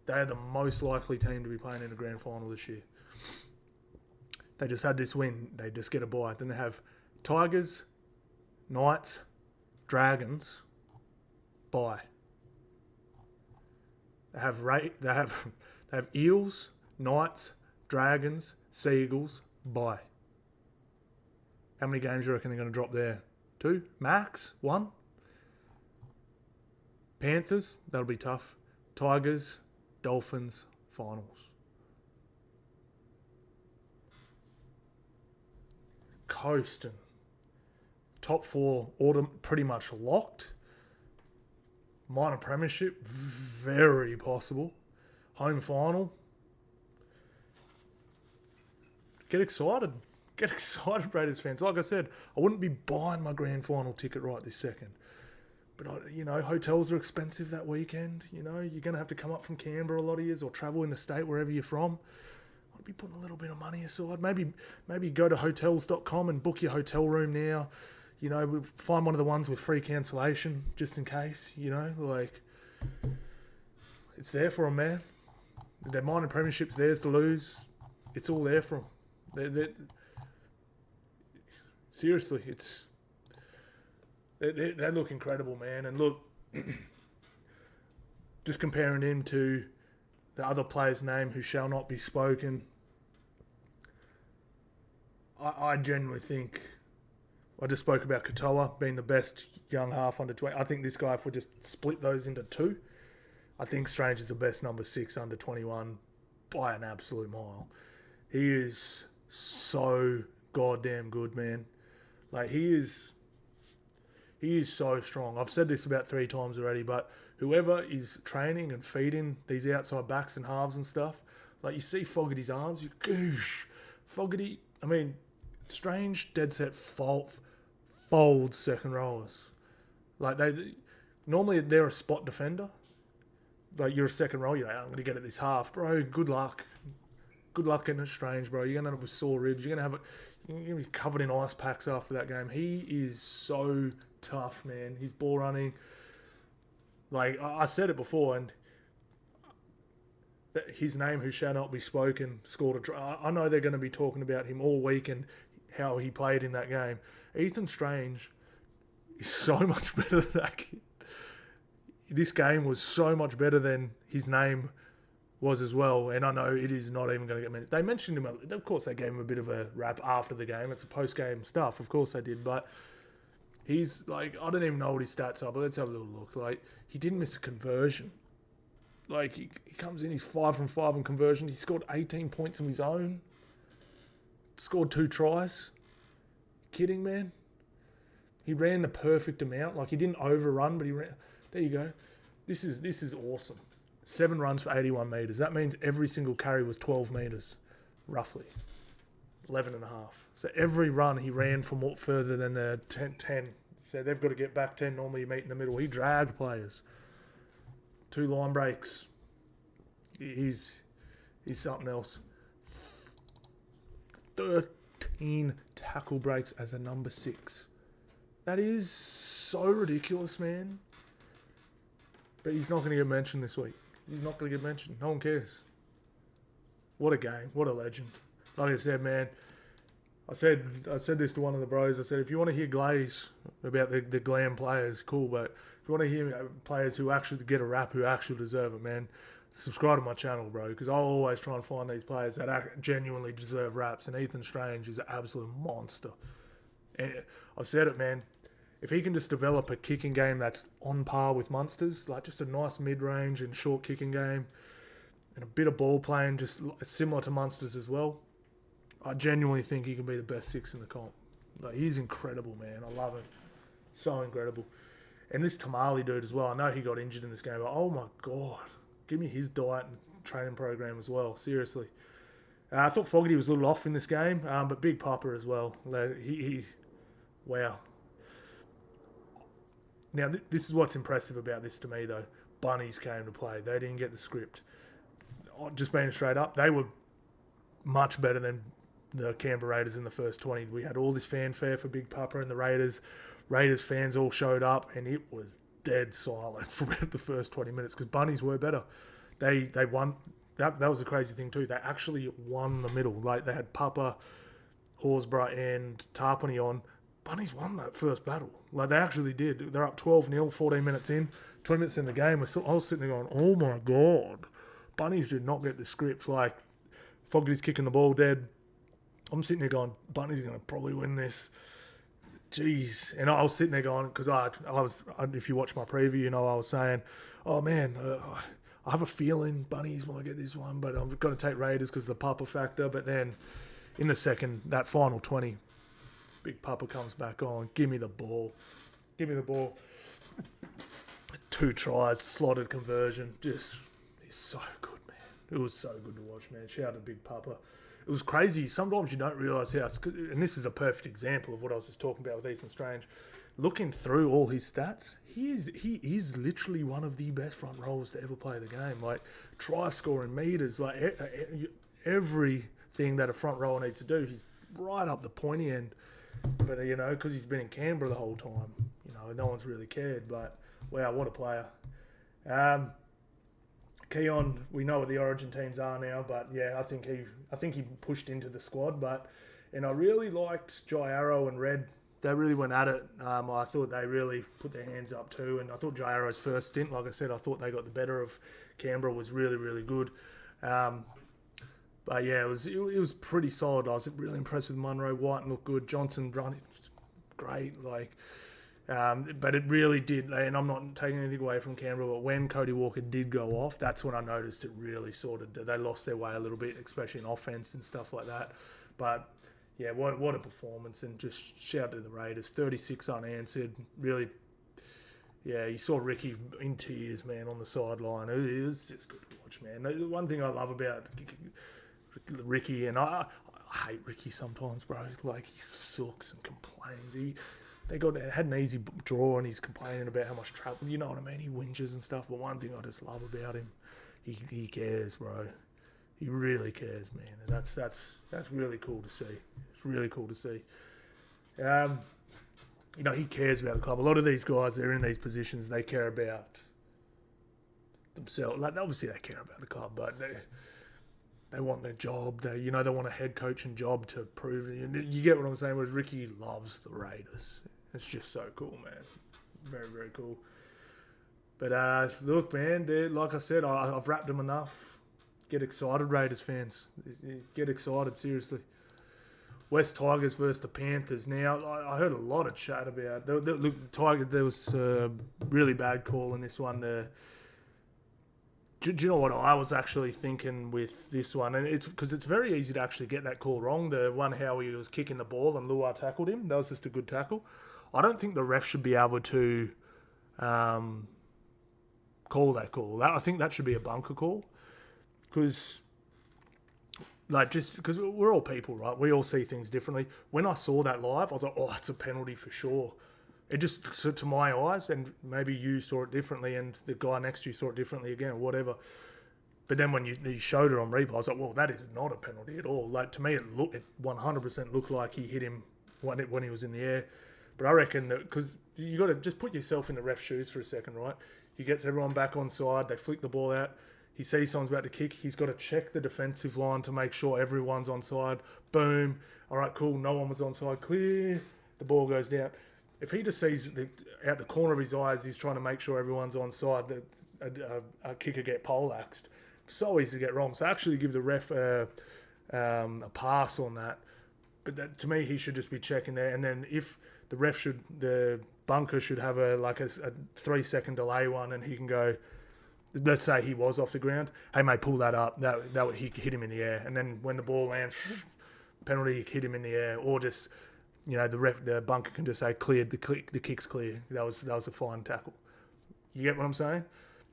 they are the most likely team to be playing in a grand final this year. They just had this win. They just get a bye. Then they have Tigers, Knights, Dragons, bye. They have Eels, Knights, Dragons, Seagulls, bye. How many games do you reckon they're going to drop there? 2? Max? 1? Panthers? That'll be tough. Tigers, Dolphins, finals. Coasting. Top 4, order pretty much locked. Minor premiership, very possible. Home final. Get excited. Get excited, Raiders fans. Like I said, I wouldn't be buying my grand final ticket right this second. But, hotels are expensive that weekend. You're going to have to come up from Canberra a lot of years or travel in the state, wherever you're from. I'd be putting a little bit of money aside. Maybe go to hotels.com and book your hotel room now. Find one of the ones with free cancellation, just in case, it's there for them, man. Their minor premiership's theirs to lose. It's all there for them. Seriously, they look incredible, man. And look, just comparing him to the other player's name who shall not be spoken, I genuinely think, I just spoke about Katoa being the best young half under 20. I think this guy, if we just split those into two, I think Strange is the best number 6 under 21 by an absolute mile. He is so goddamn good, man. Like, he is so strong. I've said this about 3 times already, but whoever is training and feeding these outside backs and halves and stuff, like, you see Fogarty's arms, you goosh. Fogarty, I mean, Strange dead set folds second rowers. Like, normally they're a spot defender. Like, you're a second row, you're like, I'm going to get at this half. Bro, good luck. Good luck getting it Strange, bro. You're going to end up with sore ribs. You're going to be covered in ice packs after that game. He is so tough, man. His ball running. Like, I said it before, and his name, who shall not be spoken, scored a try. I know they're going to be talking about him all week and how he played in that game. Ethan Strange is so much better than that kid. This game was so much better than his name was as well. And I know it is not even going to get mentioned. They mentioned him. Of course, they gave him a bit of a rap after the game. It's a post-game stuff. Of course they did. But he's like, I don't even know what his stats are, but let's have a little look. Like, he didn't miss a conversion. Like, he comes in, he's 5 from 5 in conversion. He scored 18 points of his own. Scored 2 tries. Kidding, man? He ran the perfect amount. Like, he didn't overrun, but he ran. There you go. This is awesome. 7 runs for 81 metres. That means every single carry was 12 metres, roughly. 11 and a half. So every run he ran from further than the 10. So they've got to get back 10. Normally you meet in the middle. He dragged players. 2 line breaks. He's something else. 13 tackle breaks as a number 6. That is so ridiculous, man. But he's not going to get mentioned this week. He's not going to get mentioned. No one cares. What a game. What a legend. Like I said, man, I said this to one of the bros. I said, if you want to hear glaze about the glam players, cool. But if you want to hear players who actually get a rap, who actually deserve it, man, subscribe to my channel, bro. Because I'll always try and find these players that genuinely deserve raps. And Ethan Strange is an absolute monster. And I've said it, man. If he can just develop a kicking game that's on par with Munster's, like just a nice mid-range and short kicking game and a bit of ball playing, just similar to Munster's as well, I genuinely think he can be the best 6 in the comp. Like, he's incredible, man. I love him. So incredible. And this Tamale dude as well. I know he got injured in this game, but oh my God. Give me his diet and training program as well. Seriously. I thought Fogarty was a little off in this game, but Big Papa as well. Like, wow. Now, this is what's impressive about this to me, though. Bunnies came to play. They didn't get the script. Just being straight up, they were much better than the Canberra Raiders in the first 20. We had all this fanfare for Big Papa and the Raiders. Raiders fans all showed up, and it was dead silent for about the first 20 minutes because Bunnies were better. They won. That was a crazy thing, too. They actually won the middle. Like, they had Papa, Horsburgh, and Tarpany on. Bunnies won that first battle. Like, they actually did. They're up 12-0, 14 minutes in. 20 minutes in the game, I was sitting there going, oh my God. Bunnies did not get the script. Like, Fogarty's kicking the ball dead. I'm sitting there going, Bunnies are going to probably win this. Jeez. And I was sitting there going, because I was, if you watch my preview, you know, I was saying, oh man, I have a feeling Bunnies might get this one, but I'm going to take Raiders because of the Papa factor. But then in the second, that final 20, Big Papa comes back on. Give me the ball. Give me the ball. 2 tries, slotted conversion. Just, he's so good, man. It was so good to watch, man. Shout out to Big Papa. It was crazy. Sometimes you don't realise how, and this is a perfect example of what I was just talking about with Ethan Strange. Looking through all his stats, he is literally one of the best front rowers to ever play the game. Like, try scoring meters, like everything that a front rower needs to do, he's right up the pointy end. But, you know, because he's been in Canberra the whole time, you know, no one's really cared. But, wow, what a player. Keon, we know what the Origin teams are now, but, yeah, I think he pushed into the squad. And I really liked Jai Arrow and Red they really went at it. I thought they really put their hands up too, and I thought Jairo's first stint, like I said, I thought they got the better of Canberra, was really, really good. But yeah, it was pretty solid. I was really impressed with Munro. White looked good. Johnson running great. But it really did, and I'm not taking anything away from Canberra, but when Cody Walker did go off, that's when I noticed it really they lost their way a little bit, especially in offense and stuff like that. But yeah, what a performance, and just shout to the Raiders. 36 unanswered. Really, yeah, you saw Ricky in tears, man, on the sideline. It was just good to watch, man. The one thing I love about Ricky, and I hate Ricky sometimes, bro. Like, he sucks and complains. They had an easy draw, and he's complaining about how much trouble. You know what I mean? He whinges and stuff. But one thing I just love about him, he cares, bro. He really cares, man, and that's really cool to see. It's really cool to see. He cares about the club. A lot of these guys, they're in these positions, they care about themselves. Like, obviously, they care about the club, but they want their job. They want a head coaching job to prove it. You get what I'm saying? Whereas Ricky loves the Raiders. It's just so cool, man. Very, very cool. But look, man, like I said, I've wrapped them enough. Get excited, Raiders fans. Get excited, seriously. West Tigers versus the Panthers. Now, I heard a lot of chat about... there was a really bad call in this one. Do you know what I was actually thinking with this one? And it's because it's very easy to actually get that call wrong. The one how he was kicking the ball and Luai tackled him. That was just a good tackle. I don't think the ref should be able to call that call. I think that should be a bunker call. Because we're all people, right? We all see things differently. When I saw that live, I was like, oh, that's a penalty for sure. It just, to my eyes, and maybe you saw it differently and the guy next to you saw it differently again, or whatever. But then when you showed it on replay, I was like, well, that is not a penalty at all. Like, to me, it 100% looked like he hit him when he was in the air. But I reckon that, because you got to just put yourself in the ref's shoes for a second, right? He gets everyone back on side. They flick the ball out. He sees someone's about to kick. He's got to check the defensive line to make sure everyone's on side. Boom. All right, cool. No one was on side. Clear. The ball goes down. If he just sees out the corner of his eyes, he's trying to make sure everyone's on side, a kicker get poleaxed. So easy to get wrong. So actually give the ref a pass on that. But to me, he should just be checking there. And then if the bunker should have a 3-second delay one, and he can go... Let's say he was off the ground. Hey, mate, pull that up. That he hit him in the air. And then when the ball lands, penalty, hit him in the air. Or just, the bunker can just say, cleared, the kick's clear. That was a fine tackle. You get what I'm saying?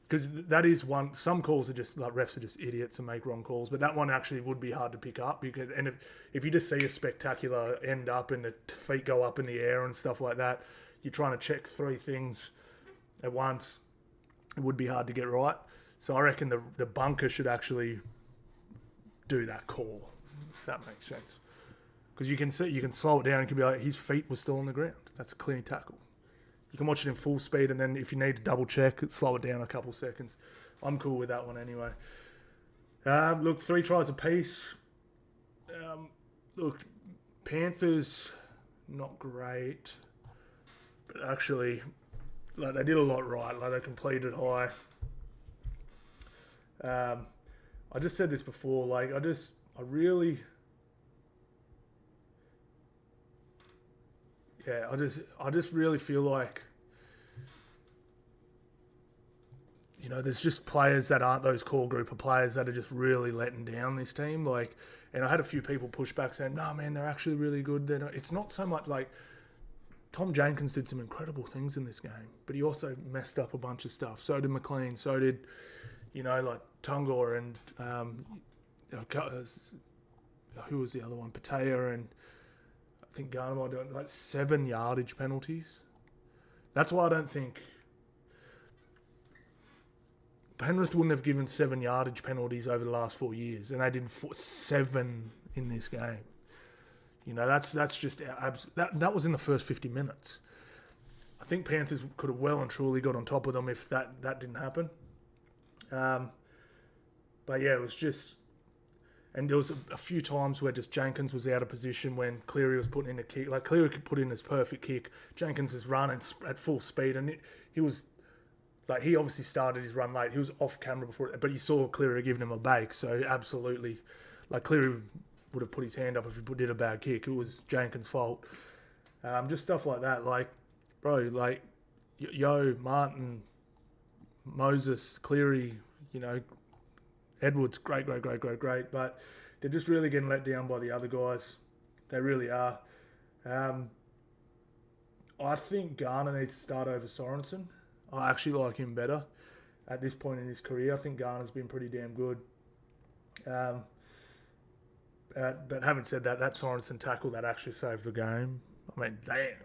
Because that is one, some calls are just, like, refs are just idiots and make wrong calls. But that one actually would be hard to pick up. And if you just see a spectacular end up and the feet go up in the air and stuff like that, you're trying to check 3 things at once. It would be hard to get right. So I reckon the bunker should actually do that call, if that makes sense. Because you can slow it down and can be like, his feet were still on the ground. That's a clean tackle. You can watch it in full speed, and then if you need to double check, slow it down a couple seconds. I'm cool with that one anyway. Look, 3 tries apiece. Look, Panthers, not great. But actually... they did a lot right. They completed high. I just said this before. I just really feel like, there's just players that aren't those core group of players that are just really letting down this team. And I had a few people push back saying, "No, man, they're actually really good." It's not so much like. Tom Jenkins did some incredible things in this game, but he also messed up a bunch of stuff. So did McLean. So did, Tungor and who was the other one? Patea and I think Garner doing 7 yardage penalties. That's why I don't think Penrith wouldn't have given 7 yardage penalties over the last 4 years, and they did 7 in this game. That's just that was in the first 50 minutes. I think Panthers could have well and truly got on top of them if that didn't happen. But yeah, it And there was a few times where just Jenkins was out of position when Cleary was putting in a kick. Like, Cleary could put in his perfect kick. Jenkins is running at full speed, and he was... Like, he obviously started his run late. He was off camera before, but you saw Cleary giving him a bake. So, absolutely, like, Cleary would have put his hand up if he did a bad kick. It was Jenkins' fault. Just stuff like that. Like, bro, like, Martin, Moses, Cleary, Edwards, great. But they're just really getting let down by the other guys. They really are. I think Garner needs to start over Sorensen. I actually like him better at this point in his career. I think Garner's been pretty damn good. But having said that, that Sorensen tackle that actually saved the game. I mean, damn,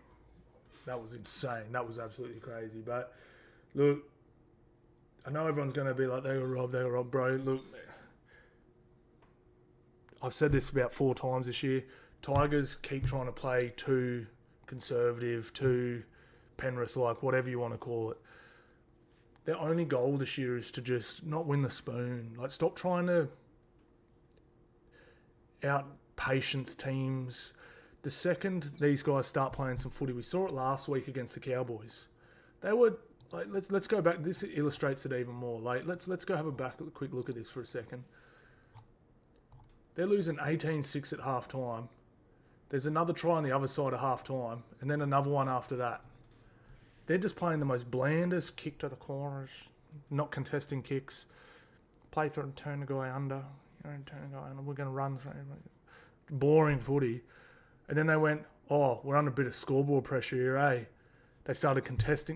that was insane. That was absolutely crazy. But look, I know everyone's going to be like, they were robbed, bro. Look, I've said this about 4 times this year. Tigers keep trying to play too conservative, too Penrith-like, whatever you want to call it. Their only goal this year is to just not win the spoon. Like, stop trying to out-patience teams. The second these guys start playing some footy, we saw it last week against the Cowboys. They were like, let's go back. This illustrates it even more. Like, let's go have a quick look at this for a second. They're losing 18-6 at half time. There's another try on the other side of half time, and then another one after that. They're just playing the most blandest kick to the corners, not contesting kicks. Play through and turn the guy under. Turn the guy under. We're going to run through. Boring footy. And then they went, we're under a bit of scoreboard pressure here, eh? They started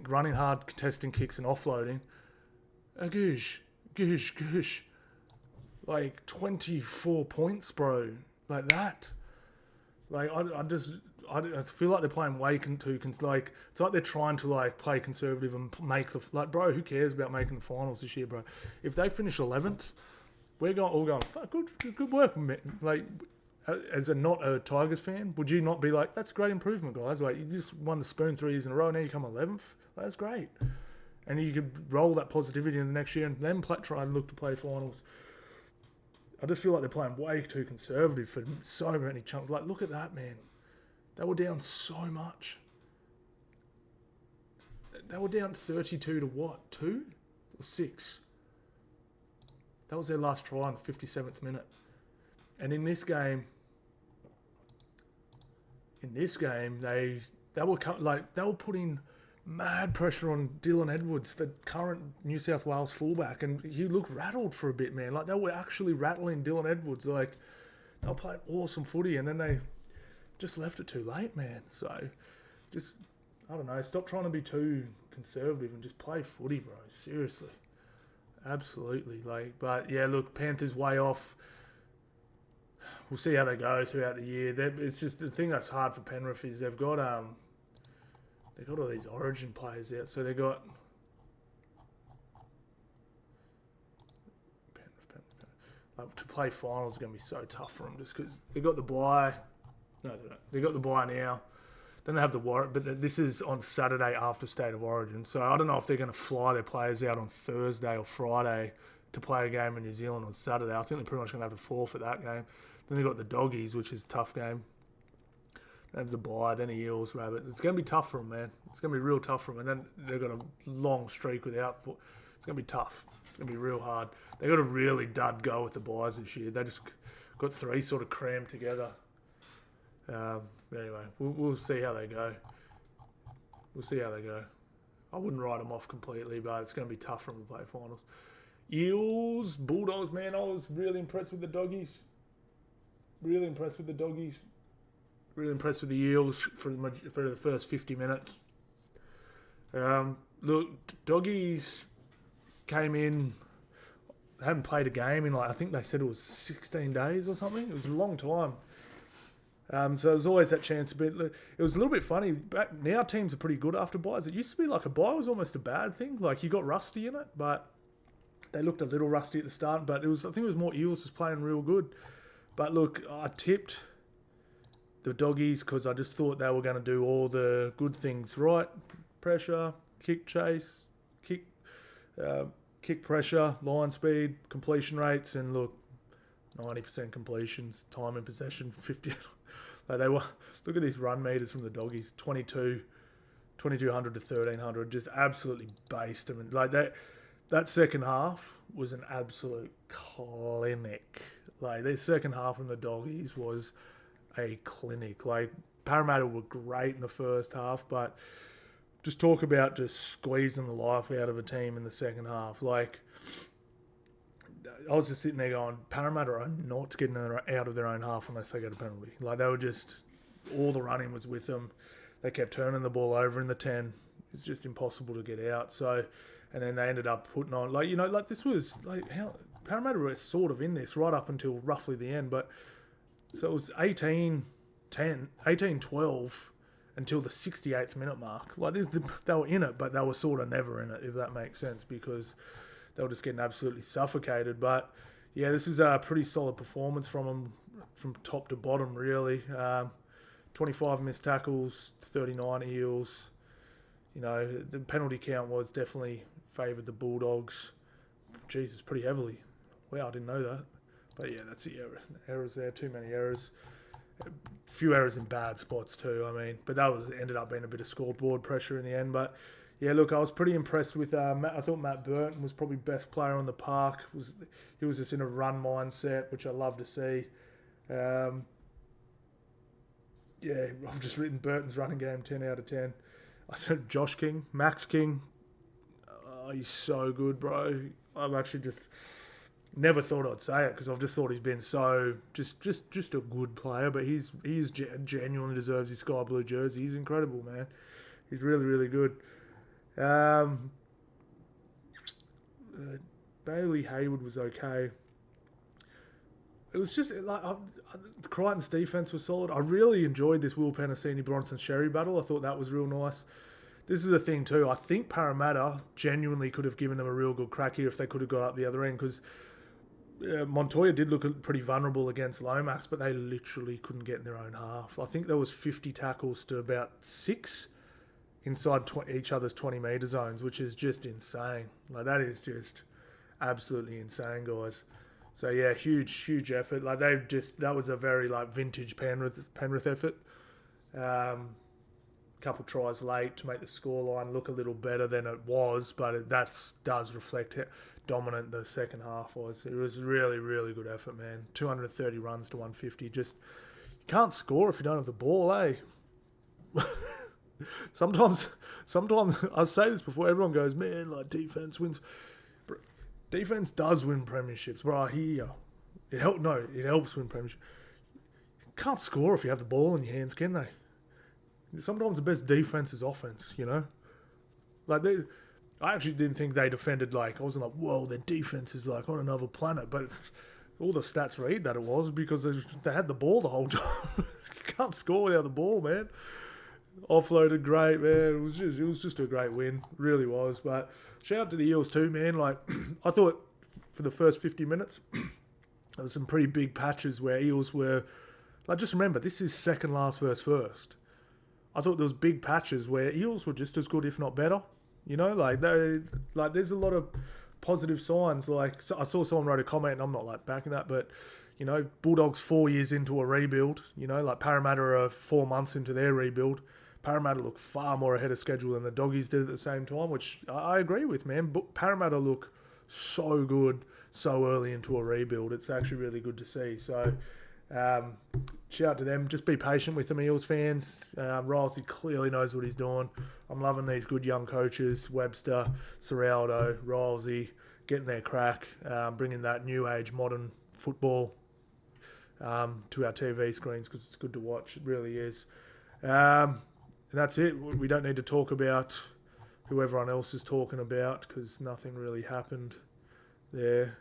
running hard, contesting kicks and offloading. Goosh. Like, 24 points, bro. Like that. Like, I feel like they're playing way too... Like, it's like they're trying to, like, play conservative and make the... Like, bro, who cares about making the finals this year, bro? If they finish 11th, we're all going, fuck, good work, man. Like, as not a Tigers fan, would you not be like, that's a great improvement, guys? Like, you just won the spoon 3 years in a row, now you come 11th? Like, that's great. And you could roll that positivity in the next year and then try and look to play finals. I just feel like they're playing way too conservative for so many chunks. Like, look at that, man. They were down so much. They were down 32 to what? 2 or 6? That was their last try in the 57th minute. And in this game, they were putting mad pressure on Dylan Edwards, the current New South Wales fullback, and he looked rattled for a bit, man. Like, they were actually rattling Dylan Edwards. Like, they were playing awesome footy, and then they just left it too late, man. So, just, I don't know, stop trying to be too conservative and just play footy, bro. Seriously. Absolutely. Like, but yeah, look, Panthers way off. We'll see how they go throughout the year. It's just the thing that's hard for Penrith is they've got all these Origin players out. So they got Penrith. To play finals is going to be so tough for them just because they got the bye. No, they don't. They got the bye now. Then they have the Warrior, but this is on Saturday after State of Origin. So I don't know if they're going to fly their players out on Thursday or Friday to play a game in New Zealand on Saturday. I think they're pretty much going to have to forfeit that game. Then they've got the Doggies, which is a tough game. They have the bye, then the Eels, Rabbits. It's going to be tough for them, man. It's going to be real tough for them. And then they've got a long streak without... It's going to be tough. It's going to be real hard. They got a really dud go with the byes this year. They just got 3 sort of crammed together. Anyway, we'll see how they go. I wouldn't write them off completely, but it's going to be tough for them to play finals. Eels, Bulldogs, man. I was really impressed with the Doggies. Really impressed with the Eels for the first 50 minutes. Look, Doggies came in, haven't played a game in I think they said it was 16 days or something. It was a long time. So there's always that chance. But it was a little bit funny. Now teams are pretty good after byes. It used to be like a bye was almost a bad thing. Like you got rusty in it, but they looked a little rusty at the start. But I think it was more Eels was playing real good. But look, I tipped the Doggies because I just thought they were going to do all the good things right. Pressure, kick chase, kick pressure, line speed, completion rates. And look, 90% completions, time in possession, 50. Like they were, look at these run meters from the doggies, 2200 to 1300, just absolutely based them. And like that second half was an absolute clinic. Like their second half from the doggies was a clinic. Like Parramatta were great in the first half, but just talk about just squeezing the life out of a team in the second half. Like I was just sitting there going, Parramatta are not getting out of their own half unless they get a penalty. Like they were just, all the running was with them. They kept turning the ball over in the 10. It's just impossible to get out. So, and then they ended up putting on, like, you know, like this was, like, how Parramatta were sort of in this right up until roughly the end. But, so it was 18-12 until the 68th minute mark. Like, they were in it, but they were sort of never in it, if that makes sense, because they were just getting absolutely suffocated. But, yeah, this is a pretty solid performance from them from top to bottom, really. 25 missed tackles, 39 Eels. You know, the penalty count was definitely favoured the Bulldogs. Jesus, pretty heavily. Wow, I didn't know that. But yeah, that's the errors there. Too many errors. A few errors in bad spots too, I mean. But that ended up being a bit of scoreboard pressure in the end. But yeah, look, I was pretty impressed with Matt. I thought Matt Burton was probably best player on the park. He was just in a run mindset, which I love to see. Yeah, I've just written Burton's running game 10 out of 10. I said Josh King, Max King. Oh, he's so good, bro. I've actually just never thought I'd say it because I've just thought he's been so just a good player. But he's genuinely deserves his sky blue jersey. He's incredible, man. He's really, really good. Bailey Hayward was okay. It was just like Crichton's defense was solid. I really enjoyed this Will Penasini Bronson Sherry battle. I thought that was real nice. This is the thing too. I think Parramatta genuinely could have given them a real good crack here if they could have got up the other end, because Montoya did look pretty vulnerable against Lomax, but they literally couldn't get in their own half. I think there was 50 tackles to about 6 inside each other's 20-metre zones, which is just insane. Like that is just absolutely insane, guys. So yeah, huge effort. Like that was a very like vintage Penrith effort. Couple tries late to make the scoreline look a little better than it was, but that does reflect how dominant the second half was. It was really, really good effort, man. 230 runs to 150. Just you can't score if you don't have the ball, eh? Sometimes I say this before everyone goes, man, like defense wins. Defense does win premierships, bro. I hear you. It helps win premierships. You can't score if you have the ball in your hands, can they? Sometimes the best defense is offense, you know? Like, I actually didn't think they defended, like, I wasn't like, whoa, their defense is, like, on another planet. But all the stats read that it was because they had the ball the whole time. You can't score without the ball, man. Offloaded great, man. It was just a great win. Really was. But shout out to the Eels too, man. Like, I thought for the first 50 minutes, there was some pretty big patches where Eels were, like, just remember, this is second last versus first. I thought there was big patches where Eels were just as good, if not better. You know, there's a lot of positive signs. Like, so I saw someone wrote a comment, and I'm not like backing that, but you know, Bulldogs 4 years into a rebuild. You know, like Parramatta are 4 months into their rebuild. Parramatta look far more ahead of schedule than the Doggies did at the same time, which I agree with, man. But Parramatta look so good so early into a rebuild. It's actually really good to see. So, shout out to them. Just be patient with them, Eels fans. Rylesy clearly knows what he's doing. I'm loving these good young coaches, Webster, Ciraldo, Rylesy, getting their crack, bringing that new age modern football to our TV screens because it's good to watch. It really is. And that's it. We don't need to talk about who everyone else is talking about because nothing really happened there.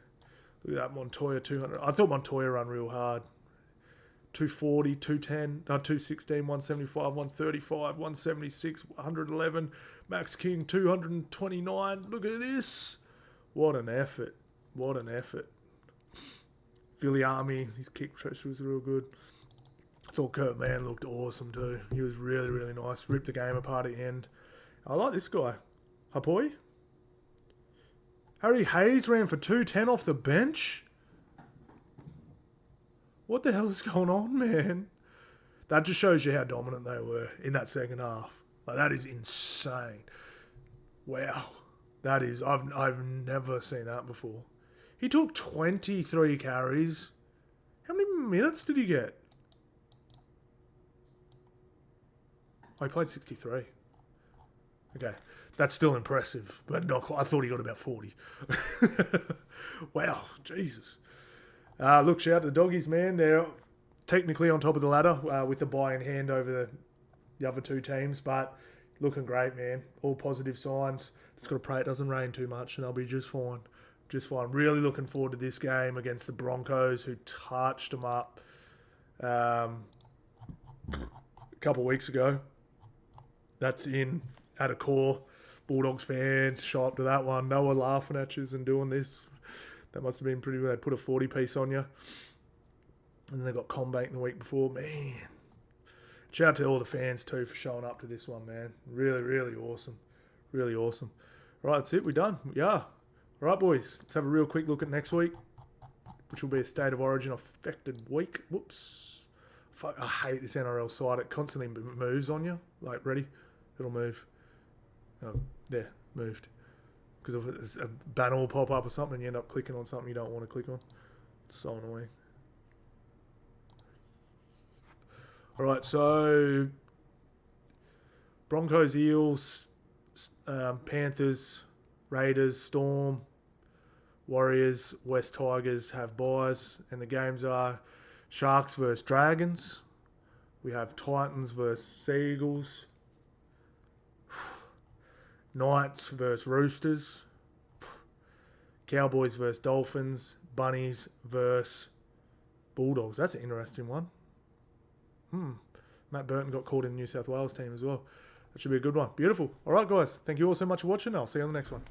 Look at that Montoya 200. I thought Montoya ran real hard. 240, 210, 216, 175, 135, 176, 111. Max King 229. Look at this. What an effort. What an effort. Viliami, his kick pressure was real good. I thought Kurt Mann looked awesome too. He was really, really nice. Ripped the game apart at the end. I like this guy. Hapoi. Harry Hayes ran for 210 off the bench. What the hell is going on, man? That just shows you how dominant they were in that second half. Like, that is insane. Wow. That is, I've never seen that before. He took 23 carries. How many minutes did he get? Oh, he played 63. Okay. That's still impressive, but not quite. I thought he got about 40. Wow. Jesus. Look, shout out to the doggies, man. They're technically on top of the ladder with the bye in hand over the other two teams, but looking great, man. All positive signs. Just got to pray it doesn't rain too much and they'll be just fine. Just fine. Really looking forward to this game against the Broncos, who touched them up a couple of weeks ago. That's at a core. Bulldogs fans, show up to that one. They were laughing at you and doing this. That must have been pretty good. They put a 40 piece on you. And they got Combank the week before. Man. Shout out to all the fans too for showing up to this one, man. Really, really awesome. Really awesome. All right, that's it. We're done. Yeah. All right, boys. Let's have a real quick look at next week, which will be a State of Origin affected week. Whoops. Fuck, I hate this NRL site. It constantly moves on you. Like, ready? It'll move. Oh, there. Moved. Because if a banner will pop up or something and you end up clicking on something you don't want to click on. It's so annoying. All right, so Broncos, Eels, Panthers, Raiders, Storm, Warriors, West Tigers have byes, and the games are Sharks vs Dragons. We have Titans vs Seagulls, Knights vs Roosters, Cowboys vs Dolphins, Bunnies vs Bulldogs. That's an interesting one. Matt Burton got called in the New South Wales team as well. That should be a good one. Beautiful. All right, guys. Thank you all so much for watching. I'll see you on the next one.